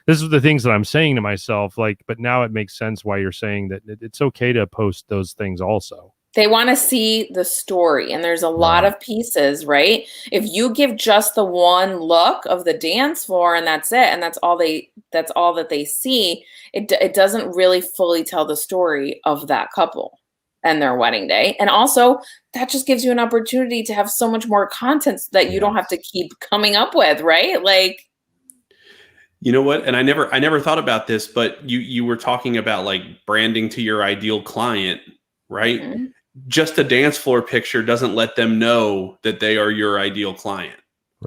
S1: This is the things that I'm saying to myself, but now it makes sense why you're saying that it's okay to post those things also.
S5: They want to see the story, and there's a lot of pieces, right? If you give just the one look of the dance floor and that's it, and that's all that they see, it doesn't really fully tell the story of that couple and their wedding day. And also, that just gives you an opportunity to have so much more content that you don't have to keep coming up with, right?
S3: You know what? And I never thought about this, but you were talking about branding to your ideal client, right? Mm-hmm. Just a dance floor picture doesn't let them know that they are your ideal client.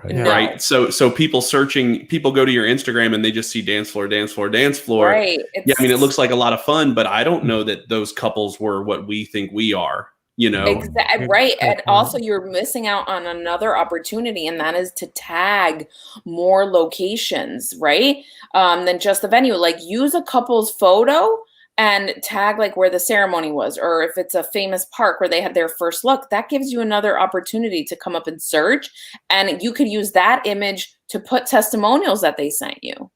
S1: Right.
S5: No.
S3: Right. So people go to your Instagram and they just see dance floor.
S5: Right.
S3: It looks like a lot of fun, but I don't know that those couples were what we think we are,
S5: Exactly. Right. And also you're missing out on another opportunity, and that is to tag more locations, right? Than just the venue. Use a couple's photo and tag where the ceremony was, or if it's a famous park where they had their first look, that gives you another opportunity to come up and search. And you could use that image to put testimonials that they sent you,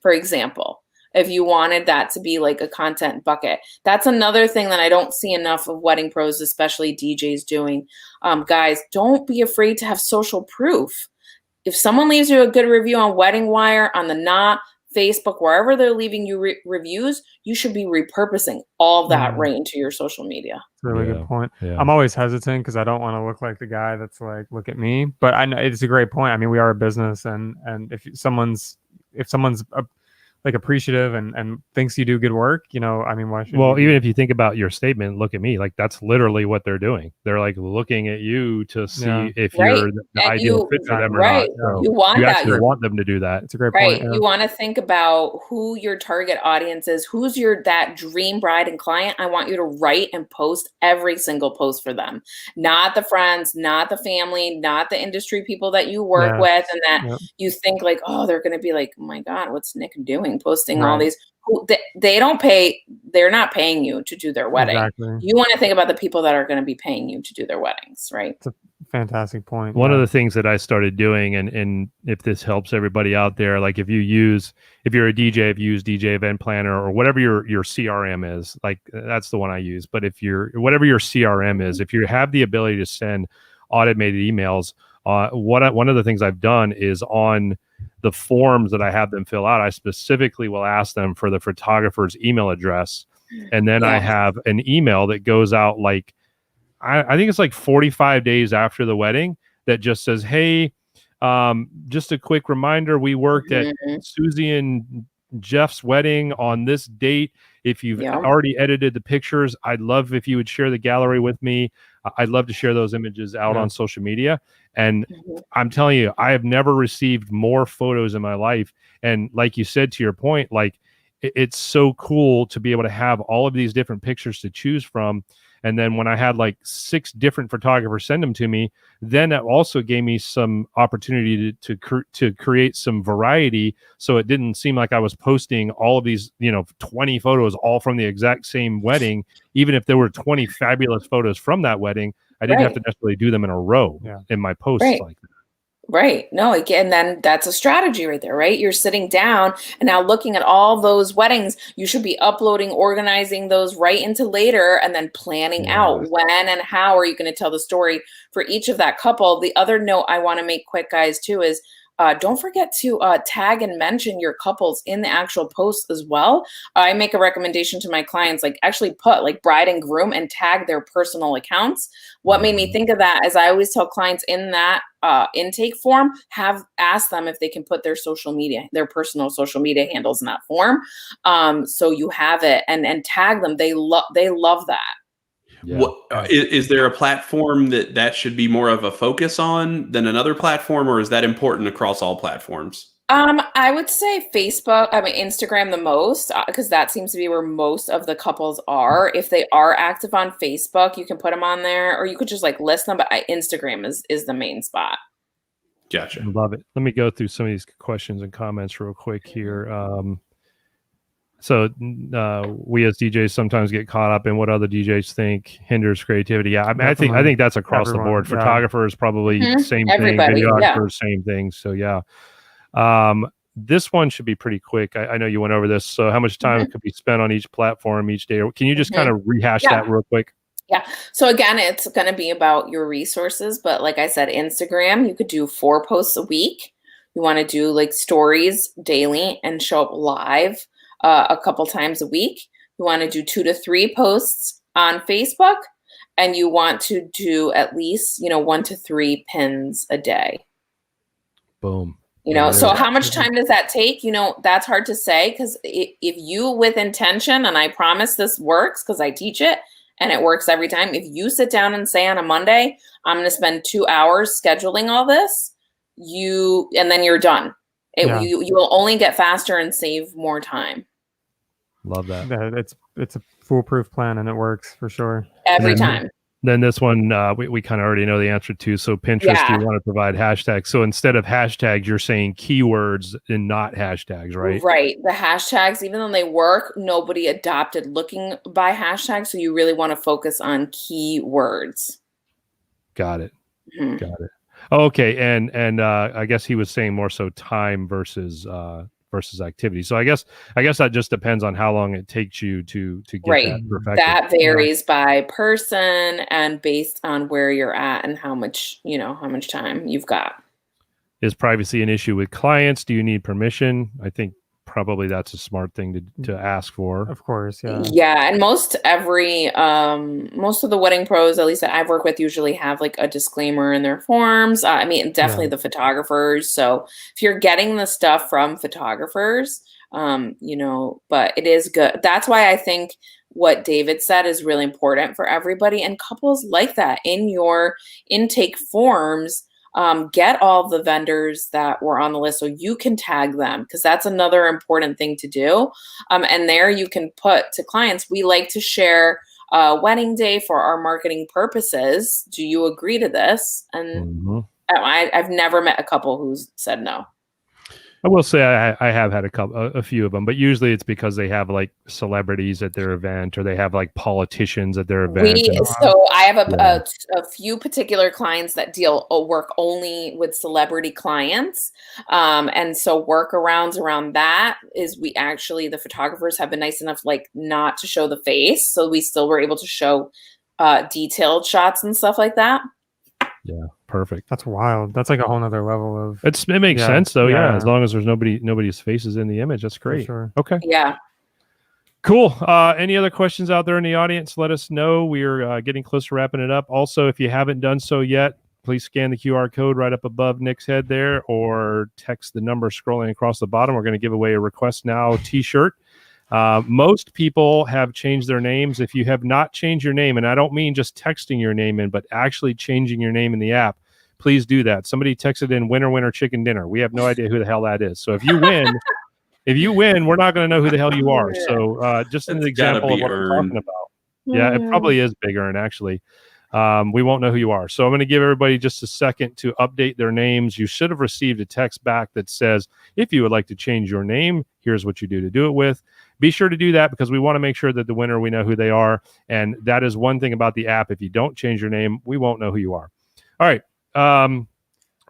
S5: for example, if you wanted that to be a content bucket. That's another thing that I don't see enough of wedding pros, especially DJs, doing. Guys, don't be afraid to have social proof. If someone leaves you a good review on Wedding Wire, on the Knot, Facebook, wherever they're leaving you reviews, you should be repurposing all that right into your social media.
S2: That's a really good point.
S1: Yeah.
S2: I'm always hesitant because I don't want to look like the guy that's like, look at me. But I know it's a great point. I mean, we are a business, and if someone's like appreciative and thinks you do good work, you know, I mean, why should
S1: even if you think about your statement, look at me, like that's literally what they're doing. They're like looking at you to see if you're the ideal fit for them or not. So
S5: you want that.
S1: You want them to do that.
S2: It's a great point. Yeah.
S5: You want to think about who your target audience is, who's that dream bride and client. I want you to write and post every single post for them, not the friends, not the family, not the industry people that you work with, and that you think like, oh, they're going to be like, oh my God, what's Nick doing? Posting all these, they don't pay, they're not paying you to do their wedding.
S2: Exactly.
S5: You want to think about the people that are going to be paying you to do their weddings, right?
S2: It's a fantastic point.
S1: One of the things that I started doing, and if this helps everybody out there, like if you're a DJ, if you use DJ Event Planner or whatever your CRM is, like that's the one I use. But whatever your CRM is, if you have the ability to send automated emails, one of the things I've done is on the forms that I have them fill out, I specifically will ask them for the photographer's email address. And then I have an email that goes out like, I think it's like 45 days after the wedding that just says, hey, just a quick reminder, we worked at Susie and Jeff's wedding on this date. If you've already edited the pictures, I'd love if you would share the gallery with me. I'd love to share those images out on social media. And I'm telling you, I have never received more photos in my life. And like you said, to your point, like it's so cool to be able to have all of these different pictures to choose from. And then when I had like 6 different photographers send them to me, then that also gave me some opportunity to create some variety. So it didn't seem like I was posting all of these, 20 photos all from the exact same wedding. Even if there were 20 fabulous photos from that wedding, I didn't have to necessarily do them in a row in my posts like that.
S5: Right. No, again, then that's a strategy right there, right? You're sitting down and now looking at all those weddings. You should be uploading, organizing those right into later, and then planning out when and how are you going to tell the story for each of that couple. The other note I want to make quick, guys, too, is don't forget to tag and mention your couples in the actual post as well. I make a recommendation to my clients, like actually put like bride and groom and tag their personal accounts. What made me think of that is I always tell clients in that intake form, ask them if they can put their social media, their personal social media handles in that form. So you have it and tag them. They love that.
S3: Yeah. Is there a platform that should be more of a focus on than another platform, or is that important across all platforms?
S5: I would say Facebook, Instagram the most, because that seems to be where most of the couples are. If they are active on Facebook, you can put them on there, or you could just like list them, but Instagram is the main spot.
S3: Gotcha.
S1: Love it. Let me go through some of these questions and comments real quick here. So we as DJs sometimes get caught up in what other DJs think hinders creativity. Yeah, I think that's across the board. Photographers probably same thing. Videographers same thing. So yeah, this one should be pretty quick. I know you went over this. So how much time could be spent on each platform each day? Can you just kind of rehash that real quick?
S5: Yeah. So again, it's going to be about your resources. But like I said, Instagram, you could do 4 posts a week. You want to do like stories daily and show up live a couple times a week. You want to do 2 to 3 posts on Facebook, and you want to do at least, 1 to 3 pins a day.
S1: Boom.
S5: So how much time does that take? That's hard to say, because if you with intention, and I promise this works because I teach it and it works every time. If you sit down and say on a Monday, I'm going to spend 2 hours scheduling all this, and then you're done. You will only get faster and save more time.
S1: Love that.
S2: Yeah, it's a foolproof plan, and it works for sure.
S5: Every time.
S1: Then this one, we kind of already know the answer to. So Pinterest, you want to provide hashtags. So instead of hashtags, you're saying keywords and not hashtags, right?
S5: Right. The hashtags, even though they work, nobody adopted looking by hashtags. So you really want to focus on keywords.
S1: Got it. Got it. Okay. And I guess he was saying more so time versus activity. So I guess that just depends on how long it takes you to get that perfected.
S5: That varies by person and based on where you're at and how much time you've got.
S1: Is privacy an issue with clients? Do you need permission? I think probably that's a smart thing to ask for.
S2: Of course, yeah.
S5: Yeah, and most of the wedding pros, at least that I've worked with, usually have like a disclaimer in their forms. I mean, definitely the photographers. So if you're getting the stuff from photographers, but it is good. That's why I think what David said is really important for everybody, and couples like that in your intake forms. Get all the vendors that were on the list so you can tag them, because that's another important thing to do. And there you can put to clients, we like to share wedding day for our marketing purposes. Do you agree to this? And I've never met a couple who's said no.
S1: I will say I have had a few of them, but usually it's because they have like celebrities at their event, or they have like politicians at their event.
S5: So I have a few particular clients that work only with celebrity clients. And so workarounds around that is the photographers have been nice enough like not to show the face. So we still were able to show detailed shots and stuff like that.
S1: Yeah, perfect.
S2: That's wild. That's like a whole nother level of.
S1: It makes sense though. Yeah, as long as there's nobody's faces in the image, that's great.
S2: Sure.
S1: Okay.
S5: Yeah.
S1: Cool. Any other questions out there in the audience? Let us know. We're getting close to wrapping it up. Also, if you haven't done so yet, please scan the QR code right up above Nick's head there, or text the number scrolling across the bottom. We're going to give away a RequestNow t-shirt. Most people have changed their names. If you have not changed your name, and I don't mean just texting your name in, but actually changing your name in the app, please do that. Somebody texted in winner chicken dinner. We have no idea who the hell that is. So if you win, we're not going to know who the hell you are. So just an example of what we're talking about. Yeah, it probably is big earn actually. We won't know who you are. So I'm going to give everybody just a second to update their names. You should have received a text back that says, if you would like to change your name, here's what you do to do it with. Be sure to do that, because we want to make sure that the winner, we know who they are. And that is one thing about the app. If you don't change your name, we won't know who you are. All right.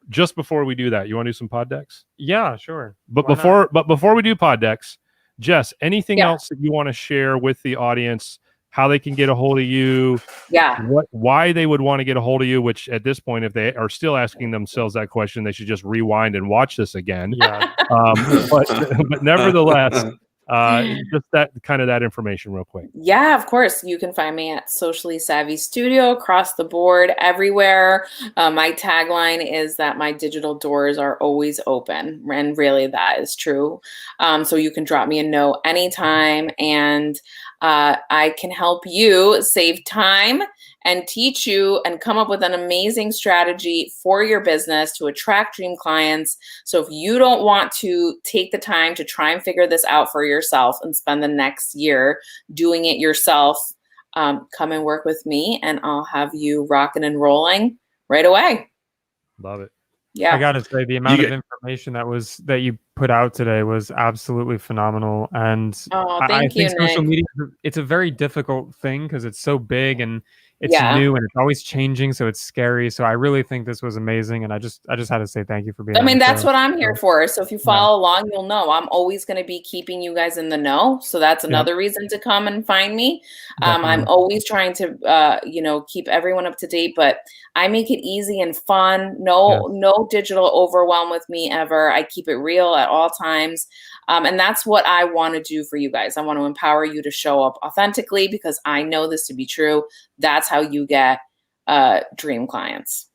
S1: Just before we do that, you want to do some pod decks?
S2: Yeah, sure.
S1: But before we do pod decks, Jess, anything else that you want to share with the audience? How they can get a hold of you?
S5: Yeah.
S1: Why they would want to get a hold of you? Which at this point, if they are still asking themselves that question, they should just rewind and watch this again.
S2: Yeah.
S1: But nevertheless. Just that information real quick.
S5: Yeah, of course. You can find me at Socially Savvy Studio across the board, everywhere. My tagline is that my digital doors are always open. And really that is true. So you can drop me a note anytime, and I can help you save time and teach you and come up with an amazing strategy for your business to attract dream clients. So if you don't want to take the time to try and figure this out for yourself and spend the next year doing it yourself, come and work with me, and I'll have you rocking and rolling right away.
S1: Love it.
S5: Yeah.
S2: I gotta say, the amount of information that you put out today was absolutely phenomenal. And I think social media, it's a very difficult thing because it's so big and it's new and it's always changing, so it's scary. So I really think this was amazing, and I just had to say thank you for being.
S5: I mean, that's what I'm here for. So if you follow along, you'll know I'm always going to be keeping you guys in the know. So that's another reason to come and find me. I'm always trying to keep everyone up to date, but I make it easy and fun. No digital overwhelm with me ever. I keep it real at all times. And that's what I want to do for you guys. I want to empower you to show up authentically, because I know this to be true. That's how you get dream clients.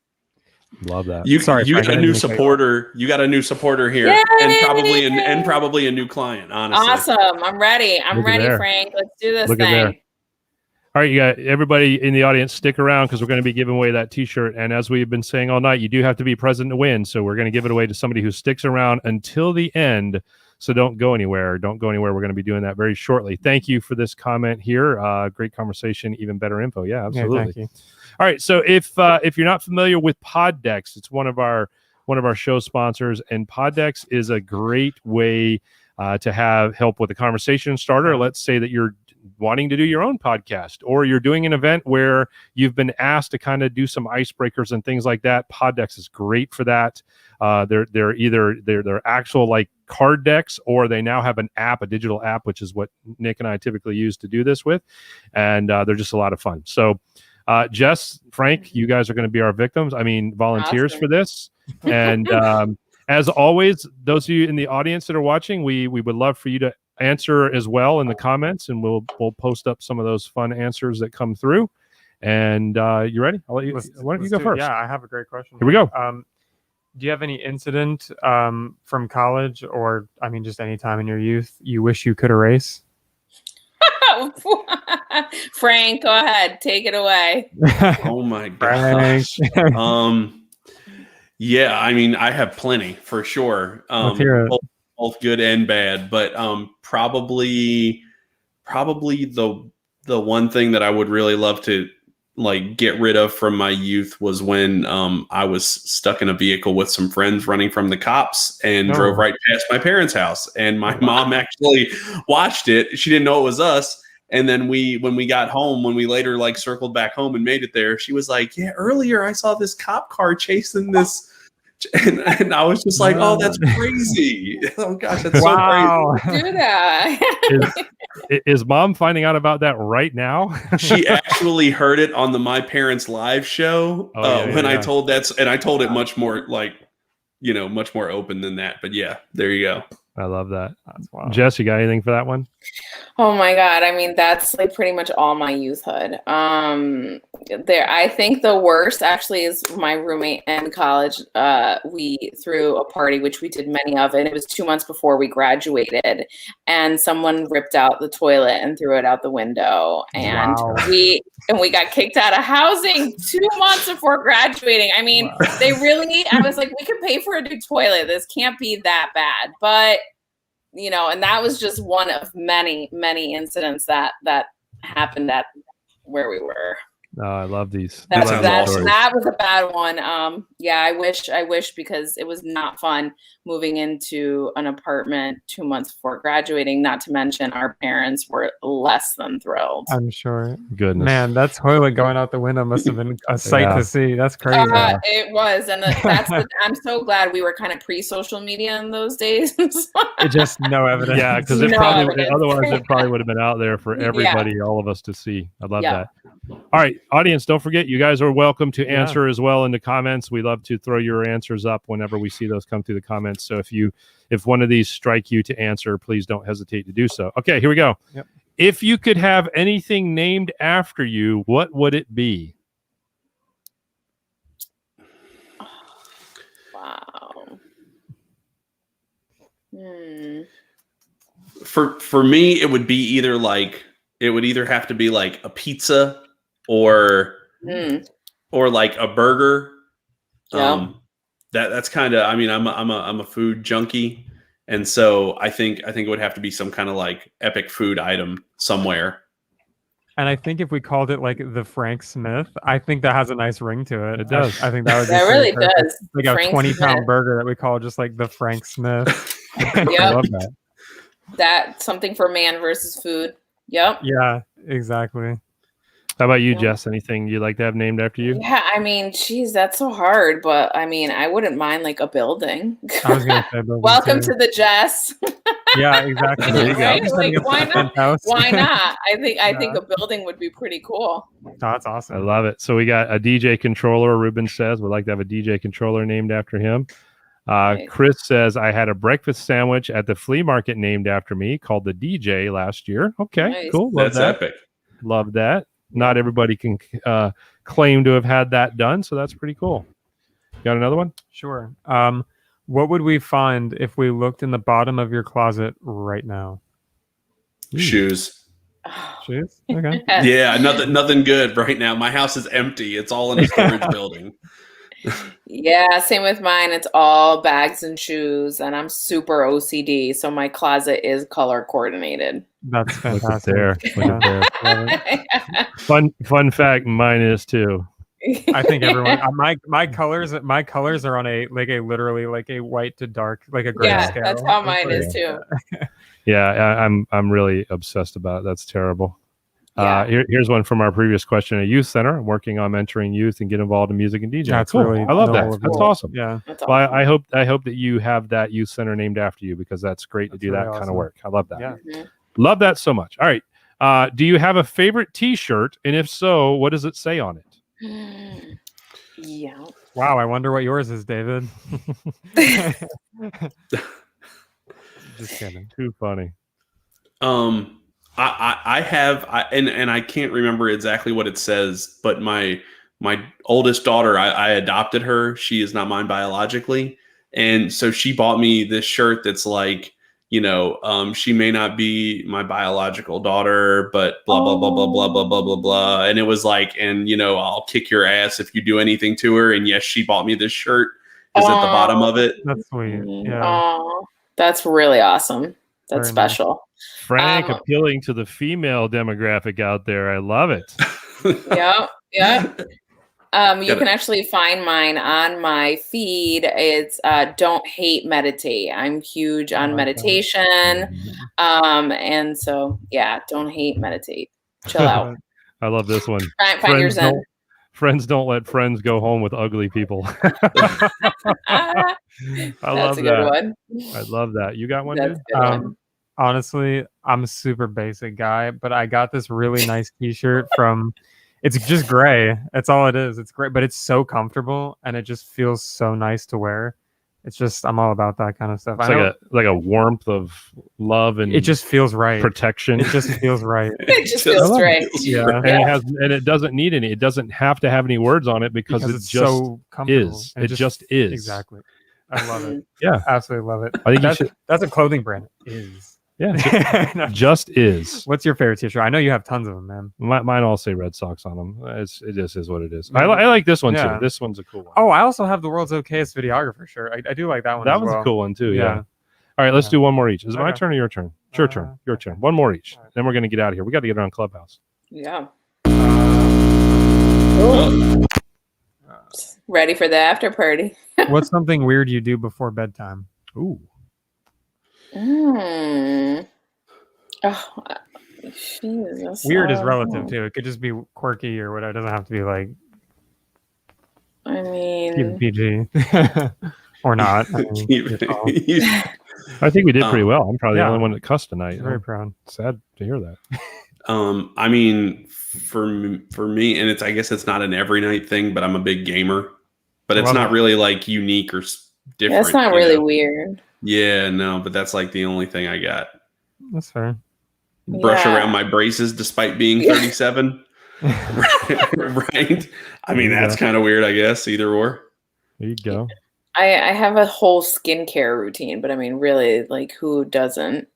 S1: Love that.
S3: You got a new supporter. You got a new supporter here. Yay! and probably a new client. Honestly,
S5: awesome. I'm ready. I'm ready, Frank. Let's do this thing.
S1: All right, you got everybody in the audience, stick around, because we're going to be giving away that t-shirt. And as we've been saying all night, you do have to be present to win. So we're going to give it away to somebody who sticks around until the end. So don't go anywhere. We're going to be doing that very shortly. Thank you for this comment here. Great conversation, even better info. Yeah, absolutely.
S2: Yeah, thank you.
S1: All right. So if you're not familiar with Poddex, it's one of our show sponsors, and Poddex is a great way to have help with a conversation starter. Let's say that you're wanting to do your own podcast, or you're doing an event where you've been asked to kind of do some icebreakers and things like that. Poddex is great for that. They're either actual like card decks, or they now have an app, a digital app, which is what Nick and I typically use to do this with. And they're just a lot of fun. So Jess, Frank, you guys are going to be our volunteers for this. And As always, those of you in the audience that are watching, we would love for you to answer as well in the comments, and we'll post up some of those fun answers that come through. And you ready? I'll let you. Why don't you go first?
S2: Yeah, I have a great question.
S1: Here we go.
S2: Do you have any incident from college, or I mean, just any time in your youth you wish you could erase?
S5: Frank, go ahead, take it away.
S3: Oh my gosh. Yeah, I mean, I have plenty for sure.
S2: Let's hear it.
S3: Both good and bad, but probably the one thing that I would really love to like get rid of from my youth was when I was stuck in a vehicle with some friends running from the cops and drove right past my parents' house, and my mom actually watched it. She didn't know it was us. And then when we got home, when we later like circled back home and made it there, she was like, yeah, earlier I saw this cop car chasing this. And I was just like, oh, that's crazy. Oh gosh, that's so crazy.
S5: Do that.
S1: Is mom finding out about that right now?
S3: She actually heard it on the My Parents Live show I told that, and I told it much more like, much more open than that. But yeah, there you go.
S1: I love that. That's wild. Jess, you got anything for that one?
S5: Oh my God. I mean, that's like pretty much all my youthhood. I think the worst actually is my roommate in college. We threw a party, which we did many of, and it was 2 months before we graduated, and someone ripped out the toilet and threw it out the window. And we got kicked out of housing 2 months before graduating. I mean, I was like, we could pay for a new toilet. This can't be that bad. But and that was just one of many, many incidents that happened at where we were.
S1: Oh, I love these.
S5: That was a bad one. I wish because it was not fun moving into an apartment 2 months before graduating. Not to mention our parents were less than thrilled.
S2: I'm sure.
S1: Goodness,
S2: man, that toilet going out the window must have been a sight to see. That's crazy.
S5: It was, and I'm so glad we were kind of pre-social media in those days.
S2: It just no evidence.
S1: Yeah, because otherwise it probably would have been out there for everybody, all of us to see. I love that. All right, audience, don't forget, you guys are welcome to answer as well in the comments. We love to throw your answers up whenever we see those come through the comments. So if one of these strike you to answer, please don't hesitate to do so. Okay, here we go.
S2: Yep.
S1: If you could have anything named after you, what would it be?
S5: Wow.
S3: For me, it would be either have to be like a pizza or like a burger. That's kind of, I mean, I'm a food junkie, and so I think it would have to be some kind of like epic food item somewhere.
S2: And I think if we called it like the Frank Smith, I think that has a nice ring to it.
S1: It does.
S2: I think that would be
S5: really does.
S2: Like a 20-pound burger that we call just like the Frank Smith.
S5: Yep.
S1: I love that.
S5: That's something for man versus food. Yep.
S2: Yeah, exactly.
S1: How about you, Jess? Anything you'd like to have named after you?
S5: Yeah, I mean, geez, that's so hard. But I mean, I wouldn't mind like a building.
S2: I was gonna say building.
S5: Welcome
S2: too.
S5: to the Jess.
S2: Yeah, exactly.
S5: There you go.
S2: Right?
S5: Like, why not? Why not? I think a building would be pretty cool.
S2: Oh, that's awesome.
S1: I love it. So we got a DJ controller. Ruben says we'd like to have a DJ controller named after him.
S5: Nice.
S1: Chris says I had a breakfast sandwich at the flea market named after me called the DJ last year. Okay,
S5: Nice.
S1: cool. Love
S3: That's
S1: that.
S3: epic.
S1: Love that. Not everybody can claim to have had that done, so that's pretty cool. Got another one?
S2: Sure. What would we find if we looked in the bottom of your closet right now?
S3: Shoes.
S2: Shoes? Okay.
S3: Yeah, nothing good right now. My house is empty. It's all in a storage building.
S5: Yeah, same with mine. It's all bags and shoes, and I'm super OCD, so my closet is color coordinated.
S2: That's fantastic.
S1: Look at there. Fun fact, mine is too.
S2: I think everyone my colors are on a literally like a white to dark, like a gray scale.
S5: That's how mine is too.
S1: Yeah, I'm really obsessed about it. That's terrible.
S5: Yeah.
S1: Here's one from our previous question. A youth center. I'm working on mentoring youth and get involved in music and DJing.
S2: That's
S1: cool.
S2: really
S1: I love that.
S2: noble.
S1: That's awesome.
S2: Yeah.
S5: That's
S1: Well,
S5: awesome.
S1: I hope that you have that youth center named after you, because that's great to do
S2: really
S1: that kind of
S2: awesome.
S1: work. I love that.
S2: Yeah.
S5: Mhm.
S1: Love that so much. All right. Do you have a favorite T-shirt? And if so, what does it say on it?
S5: Yeah.
S2: Wow, I wonder what yours is, David. Just kidding.
S1: Too funny.
S3: I have and I can't remember exactly what it says, but my oldest daughter, I adopted her. She is not mine biologically, and so she bought me this shirt that's like, she may not be my biological daughter, but blah blah blah blah blah blah blah blah blah. And it was like, and I'll kick your ass if you do anything to her. And yes, she bought me this shirt. Is at the bottom of it.
S2: That's sweet. Yeah.
S5: Oh, that's really awesome. That's
S2: Very nice.
S5: special.
S1: Frank appealing to the female demographic out there. I love it.
S5: Yeah. You can actually find mine on my feed. It's Don't Hate Meditate. I'm huge on meditation. And so, don't hate meditate. Chill out.
S1: I love this one.
S5: Find your zen.
S1: Friends don't let friends go home with ugly people. I love
S5: a
S1: that.
S5: good one.
S1: I love that. You got one,
S5: That's
S1: dude?
S5: a good one.
S2: Honestly, I'm a super basic guy, but I got this really nice t-shirt from, it's just gray. That's all it is. It's great, but it's so comfortable and it just feels so nice to wear. It's just, I'm all about that kind of stuff.
S1: It's like a warmth of love and
S2: it just feels right.
S1: Protection.
S2: It just feels right.
S5: It just feels right.
S2: Yeah.
S1: And it doesn't need any. It doesn't have to have any words on it because it
S2: it's
S1: just
S2: so comfortable.
S1: is. It just is.
S2: Exactly. I love it.
S1: Yeah,
S2: absolutely love it.
S1: I think
S2: that's a clothing brand. Is.
S1: Yeah, just is.
S2: What's your favorite t-shirt? I know you have tons of them, man.
S1: Mine all say Red Sox on them. It just is what it is. I like this one too. This one's a cool one.
S2: Oh, I also have the world's okayest videographer shirt. I do like that one.
S1: That one's a cool one too. Yeah. All right, let's do one more each. Is it my turn or your turn? It's your turn. Your turn. One more each. Right. Then we're gonna get out of here. We got to get around Clubhouse.
S5: Yeah. Ready for the after party.
S2: What's something weird you do before bedtime?
S1: Ooh.
S5: Oh, Jesus.
S2: Weird is relative too. It could just be quirky or whatever. It doesn't have to be like.
S5: I mean,
S2: PG or not. I
S1: think we did pretty well. I'm probably the only one that cussed tonight.
S2: Very proud.
S1: Sad to hear that.
S3: I mean, for me, and I guess it's not an every night thing, but I'm a big gamer. But it's not really like unique or different.
S5: That's not really weird.
S3: Yeah, no, but that's like the only thing I got.
S2: That's fair.
S3: Brush around my braces despite being 37. Right? I mean, that's kind of weird, I guess. Either or.
S1: There you go.
S5: I have a whole skincare routine, but I mean, really, like, who doesn't?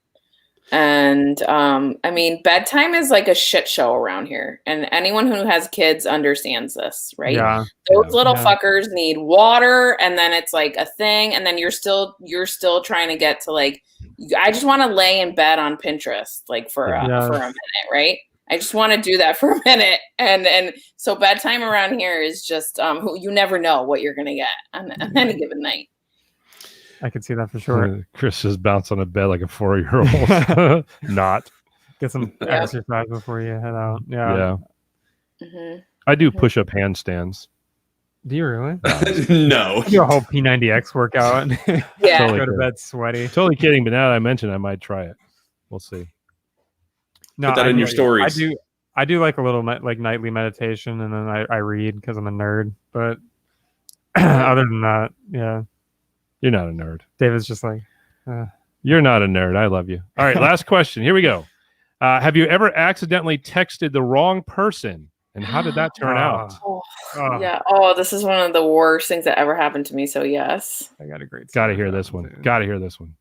S5: And I mean, bedtime is like a shit show around here, and anyone who has kids understands this, right?
S2: Yeah.
S5: Those little fuckers need water, and then it's like a thing, and then you're still trying to get to like, I just want to lay in bed on Pinterest like for a minute, right? I just want to do that for a minute, and so bedtime around here is just you never know what you're gonna get on any given night.
S2: I can see that for sure.
S1: Chris just bounced on a bed like a 4-year-old. Not.
S2: Get some exercise before you head out. Yeah.
S5: Mm-hmm.
S1: I do push-up handstands.
S2: Do you really?
S3: No.
S2: You do a whole P90X workout.
S5: Yeah.
S1: Totally
S2: go to bed sweaty.
S1: Totally kidding, but now that I mentioned, I might try it. We'll see.
S2: No,
S3: put that in your stories.
S2: I do like a little like nightly meditation, and then I read because I'm a nerd. But other than that, yeah.
S1: You're not a nerd.
S2: David's just like,
S1: you're not a nerd. I love you. All right, last question. Here we go. Have you ever accidentally texted the wrong person, and how did that turn out?
S5: Yeah. Oh, this is one of the worst things that ever happened to me. So yes,
S2: I got a great.
S1: Got to hear this one. Got to hear this one.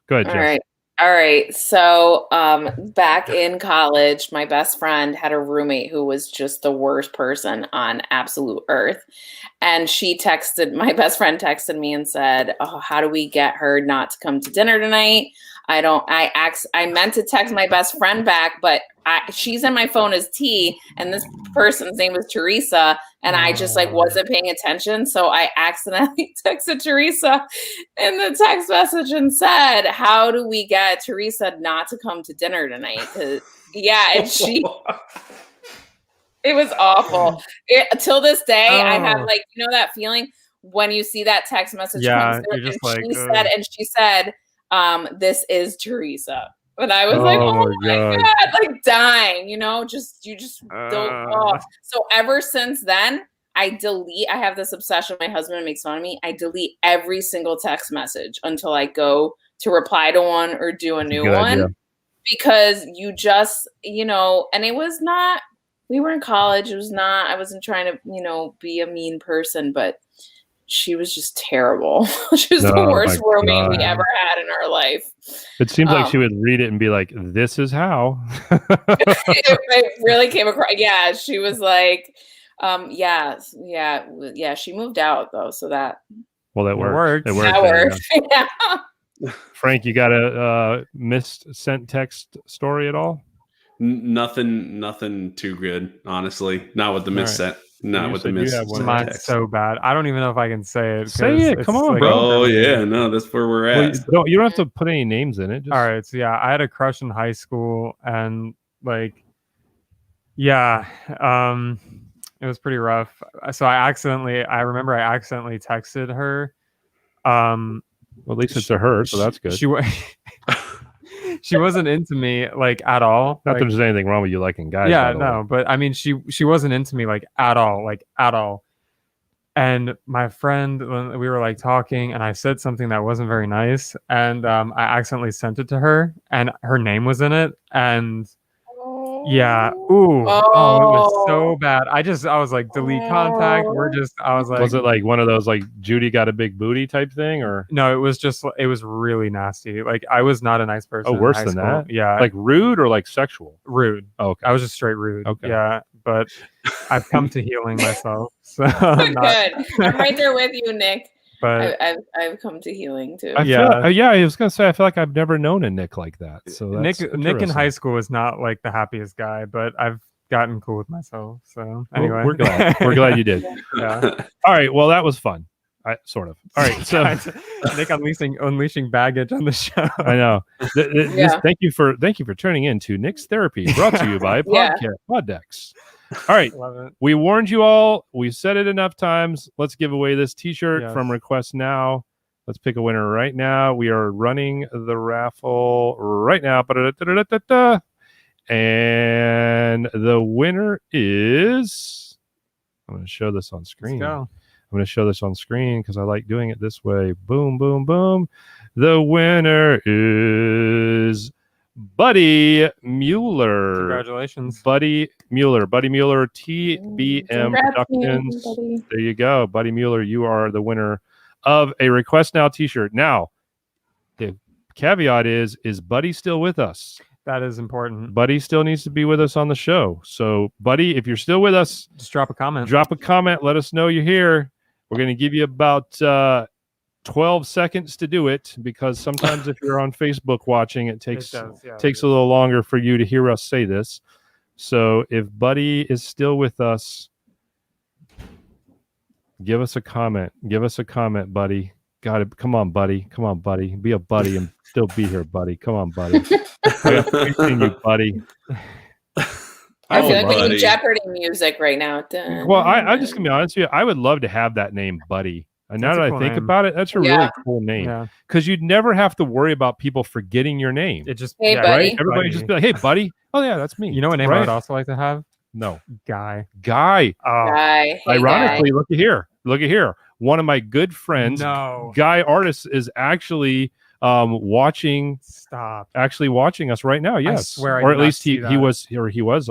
S1: Go ahead, Jess.
S5: All right. So back in college, my best friend had a roommate who was just the worst person on absolute earth. And my best friend texted me and said, "Oh, how do we get her not to come to dinner tonight?" I meant to text my best friend back, but she's in my phone as T, and this person's name was Teresa, and I just like wasn't paying attention. So I accidentally texted Teresa in the text message and said, "How do we get Teresa not to come to dinner tonight?" And it was awful. Till this day, I have like, that feeling when you see that text message come through,
S2: you're just
S5: she said, "This is Teresa." And I was like, "Oh my God," like dying, you just don't. So ever since then, I have this obsession. My husband makes fun of me. I delete every single text message until I go to reply to one or do a new one. Idea. Because you just, and it was not, we were in college. It was not, I wasn't trying to, be a mean person, but she was just terrible. She was the worst roommate we ever had in our life.
S1: It seems like she would read it and be like, this is how.
S5: it really came across. Yeah, she was like, she moved out though. So that.
S1: Well, that worked.
S5: It worked.
S1: Yeah. Frank, you got a missed sent text story at all?
S3: Nothing too good, honestly. Not with the missed sent. Not with the missed sent.
S2: Mine's so bad. I don't even know if I can say it.
S1: Say it. Come on, bro.
S3: Oh yeah, no, that's where we're at.
S1: Well, you don't have to put any names in it.
S2: All right. So yeah, I had a crush in high school, and it was pretty rough. So I remember I accidentally texted her.
S1: Well, at least it's a her, so that's good.
S2: She wasn't into me at all.
S1: Not that there's anything wrong with you liking guys.
S2: Yeah, no, but I mean, she wasn't into me at all. And my friend, when we were talking, and I said something that wasn't very nice, and I accidentally sent it to her, and her name was in it, and. Yeah. Ooh. Oh, it was so bad. I was like, delete contact. Was
S1: it one of those Judy got a big booty type thing, or
S2: no? It was really nasty. I was not a nice person.
S1: Oh, worse than that.
S2: Yeah.
S1: Rude or sexual?
S2: Rude.
S1: Oh, okay.
S2: I was just straight rude.
S1: Okay.
S2: Yeah. But I've come to healing myself. So
S5: good. I'm right there with you, Nick. But I've come to healing too.
S1: I was gonna say I feel like I've never known a Nick like that. So
S2: Nick in high school was not the happiest guy, but I've gotten cool with myself. So anyway,
S1: we're glad you did.
S2: Yeah.
S1: All right. Well, that was fun. Sort of. All right. So
S2: Nick unleashing baggage on the show.
S1: I know. Thank you for tuning in to Nick's Therapy, brought to you by Poddex. All right. We warned you all. We said it enough times. Let's give away this t-shirt from RequestNow. Let's pick a winner right now. We are running the raffle right now. And the winner is... I'm going to show this on screen. I'm going to show this on screen because I like doing it this way. Boom, boom, boom. The winner is... Buddy Mueller.
S2: Congratulations.
S1: Buddy Mueller, TBM Productions. There you go. Buddy Mueller, you are the winner of a RequestNow t-shirt. Now, the caveat is Buddy still with us?
S2: That is important.
S1: Buddy still needs to be with us on the show. So, Buddy, if you're still with us,
S2: just drop a comment.
S1: Let us know you're here. We're going to give you about 12 seconds to do it, because sometimes if you're on Facebook watching, it takes a little longer for you to hear us say this. So if Buddy is still with us, give us a comment. Buddy. Got it. Come on, Buddy. Be a buddy and still be here, Buddy. Come on, Buddy. We've seen you, Buddy.
S5: I feel like we need Jeopardy music right now.
S1: Well, I'm just gonna be honest with you. I would love to have that name, Buddy. And now that I think about it, that's a really cool name, because you'd never have to worry about people forgetting your name.
S2: It just
S5: buddy.
S1: Right? Everybody just be like, "Hey, Buddy." Oh yeah, that's me.
S2: You know what name I would also like to have?
S1: No,
S2: Guy.
S1: Oh.
S5: Guy. Hey,
S1: ironically, look at here. One of my good friends, Guy Artist, is actually watching us right now. Yes,
S2: I swear,
S1: or at least he was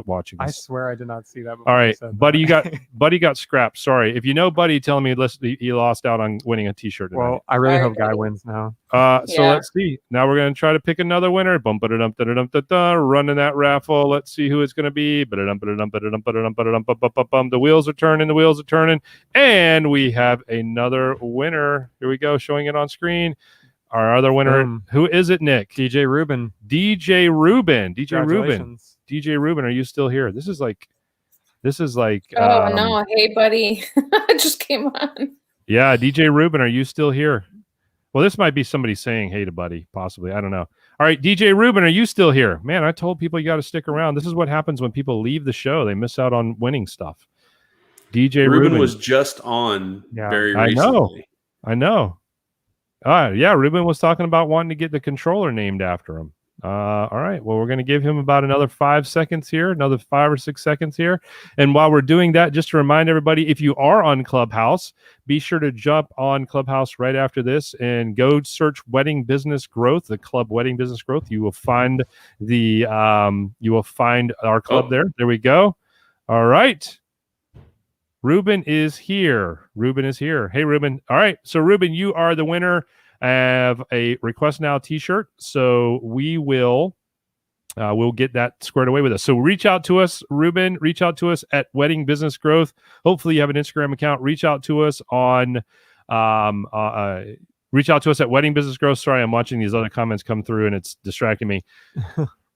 S1: watching us.
S2: I swear I did not see that.
S1: All right, Buddy, Buddy got scrapped. Sorry, if you know Buddy, tell me he lost out on winning a t-shirt tonight.
S2: Well, I really hope Guy wins now.
S1: So let's see. Now we're going to try to pick another winner. Running that raffle. Let's see who it's going to be. The wheels are turning. And we have another winner. Here we go, showing it on screen. Our other winner, who is it, Nick?
S2: DJ Rubin.
S1: DJ Rubin, are you still here? This is like
S5: oh no, hey Buddy. I just came on.
S1: Yeah, DJ Rubin, are you still here? Well, this might be somebody saying hey to Buddy, possibly. I don't know. All right, DJ Rubin, are you still here? Man, I told people you got to stick around. This is what happens when people leave the show. They miss out on winning stuff. DJ Rubin
S3: was just on very recently.
S1: I know. Yeah, Ruben was talking about wanting to get the controller named after him. All right. Well, we're going to give him about another 5 seconds here, another 5 or 6 seconds here. And while we're doing that, just to remind everybody, if you are on Clubhouse, be sure to jump on Clubhouse right after this and go search Wedding Business Growth, the club Wedding Business Growth. You will find our club there. There we go. All right. Ruben is here. Hey, Ruben. All right. So, Ruben, you are the winner of a Request Now t-shirt. So we'll get that squared away with us. So reach out to us, Ruben. Reach out to us at Wedding Business Growth. Hopefully you have an Instagram account. Reach out to us on reach out to us at Wedding Business Growth. Sorry, I'm watching these other comments come through and it's distracting me.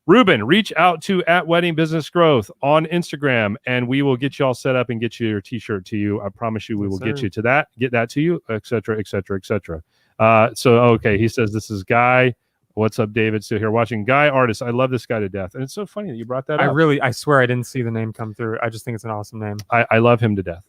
S1: Ruben, reach out to at Wedding Business Growth on Instagram, and we will get you all set up and get you your t-shirt to you. I promise you we will get you to that, get that to you, etc., etc., etc. Okay, he says this is Guy. What's up, David? Still here watching. Guy Artist. I love this guy to death, and it's so funny that you brought that up.
S2: I swear I didn't see the name come through. I just think it's an awesome name.
S1: I love him to death.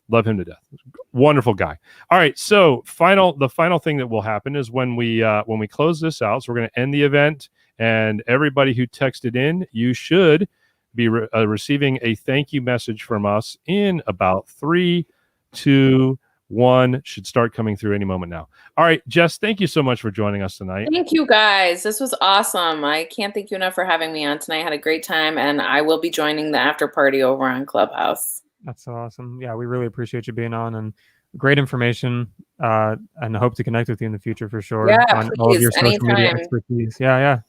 S1: Wonderful guy. All right, so the final thing that will happen is when we close this out. So we're going to end the event, and everybody who texted in, you should be receiving a thank you message from us in about 3, 2, 1 should start coming through any moment now. All right, Jess, thank you so much for joining us tonight.
S5: Thank you, guys. This was awesome. I can't thank you enough for having me on tonight. I had a great time, and I will be joining the after party over on Clubhouse.
S2: That's so awesome. Yeah, we really appreciate you being on, and great information, and hope to connect with you in the future for sure.
S5: Yeah,
S2: on
S5: please,
S2: all of your social media
S5: anytime.
S2: expertise. Yeah.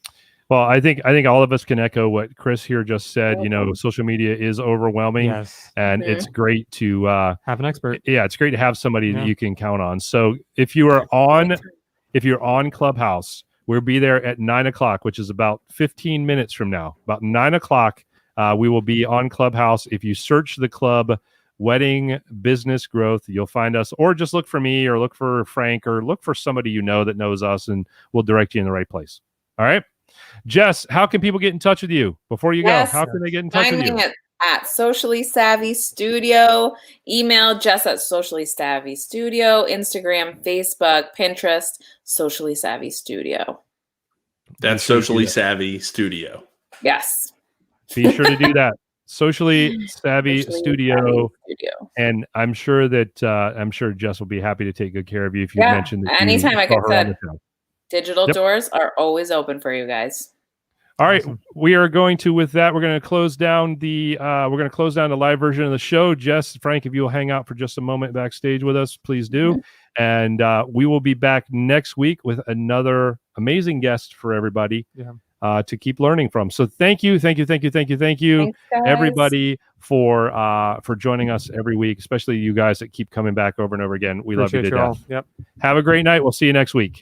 S1: Well, I think all of us can echo what Chris here just said. You know, social media is overwhelming, and it's great to
S2: have an expert.
S1: Yeah, it's great to have somebody that you can count on. So if you're on Clubhouse, we'll be there at 9:00, which is about 15 minutes from now. About 9:00, we will be on Clubhouse. If you search the club Wedding Business Growth, you'll find us, or just look for me, or look for Frank, or look for somebody you know that knows us, and we'll direct you in the right place. All right. Jess, how can people get in touch with you before you go? How can they get in touch with you?
S5: At Socially Savvy Studio. Email Jess at Socially Savvy Studio. Instagram, Facebook, Pinterest, Socially Savvy Studio.
S3: That's Socially Savvy Studio.
S5: Yes.
S1: Be sure to do that. Socially Savvy Studio. And I'm sure Jess will be happy to take good care of you if you mentioned that.
S5: Anytime I can said. Digital doors are always open for you guys.
S1: All right, we are going to, with that, we're going to close down the live version of the show. Jess, Frank, if you will hang out for just a moment backstage with us, please do. And we will be back next week with another amazing guest for everybody to keep learning from. So thank you, Thanks, everybody, for joining us every week, especially you guys that keep coming back over and over again. We love you to death.
S2: Yep.
S1: Have a great night. We'll see you next week.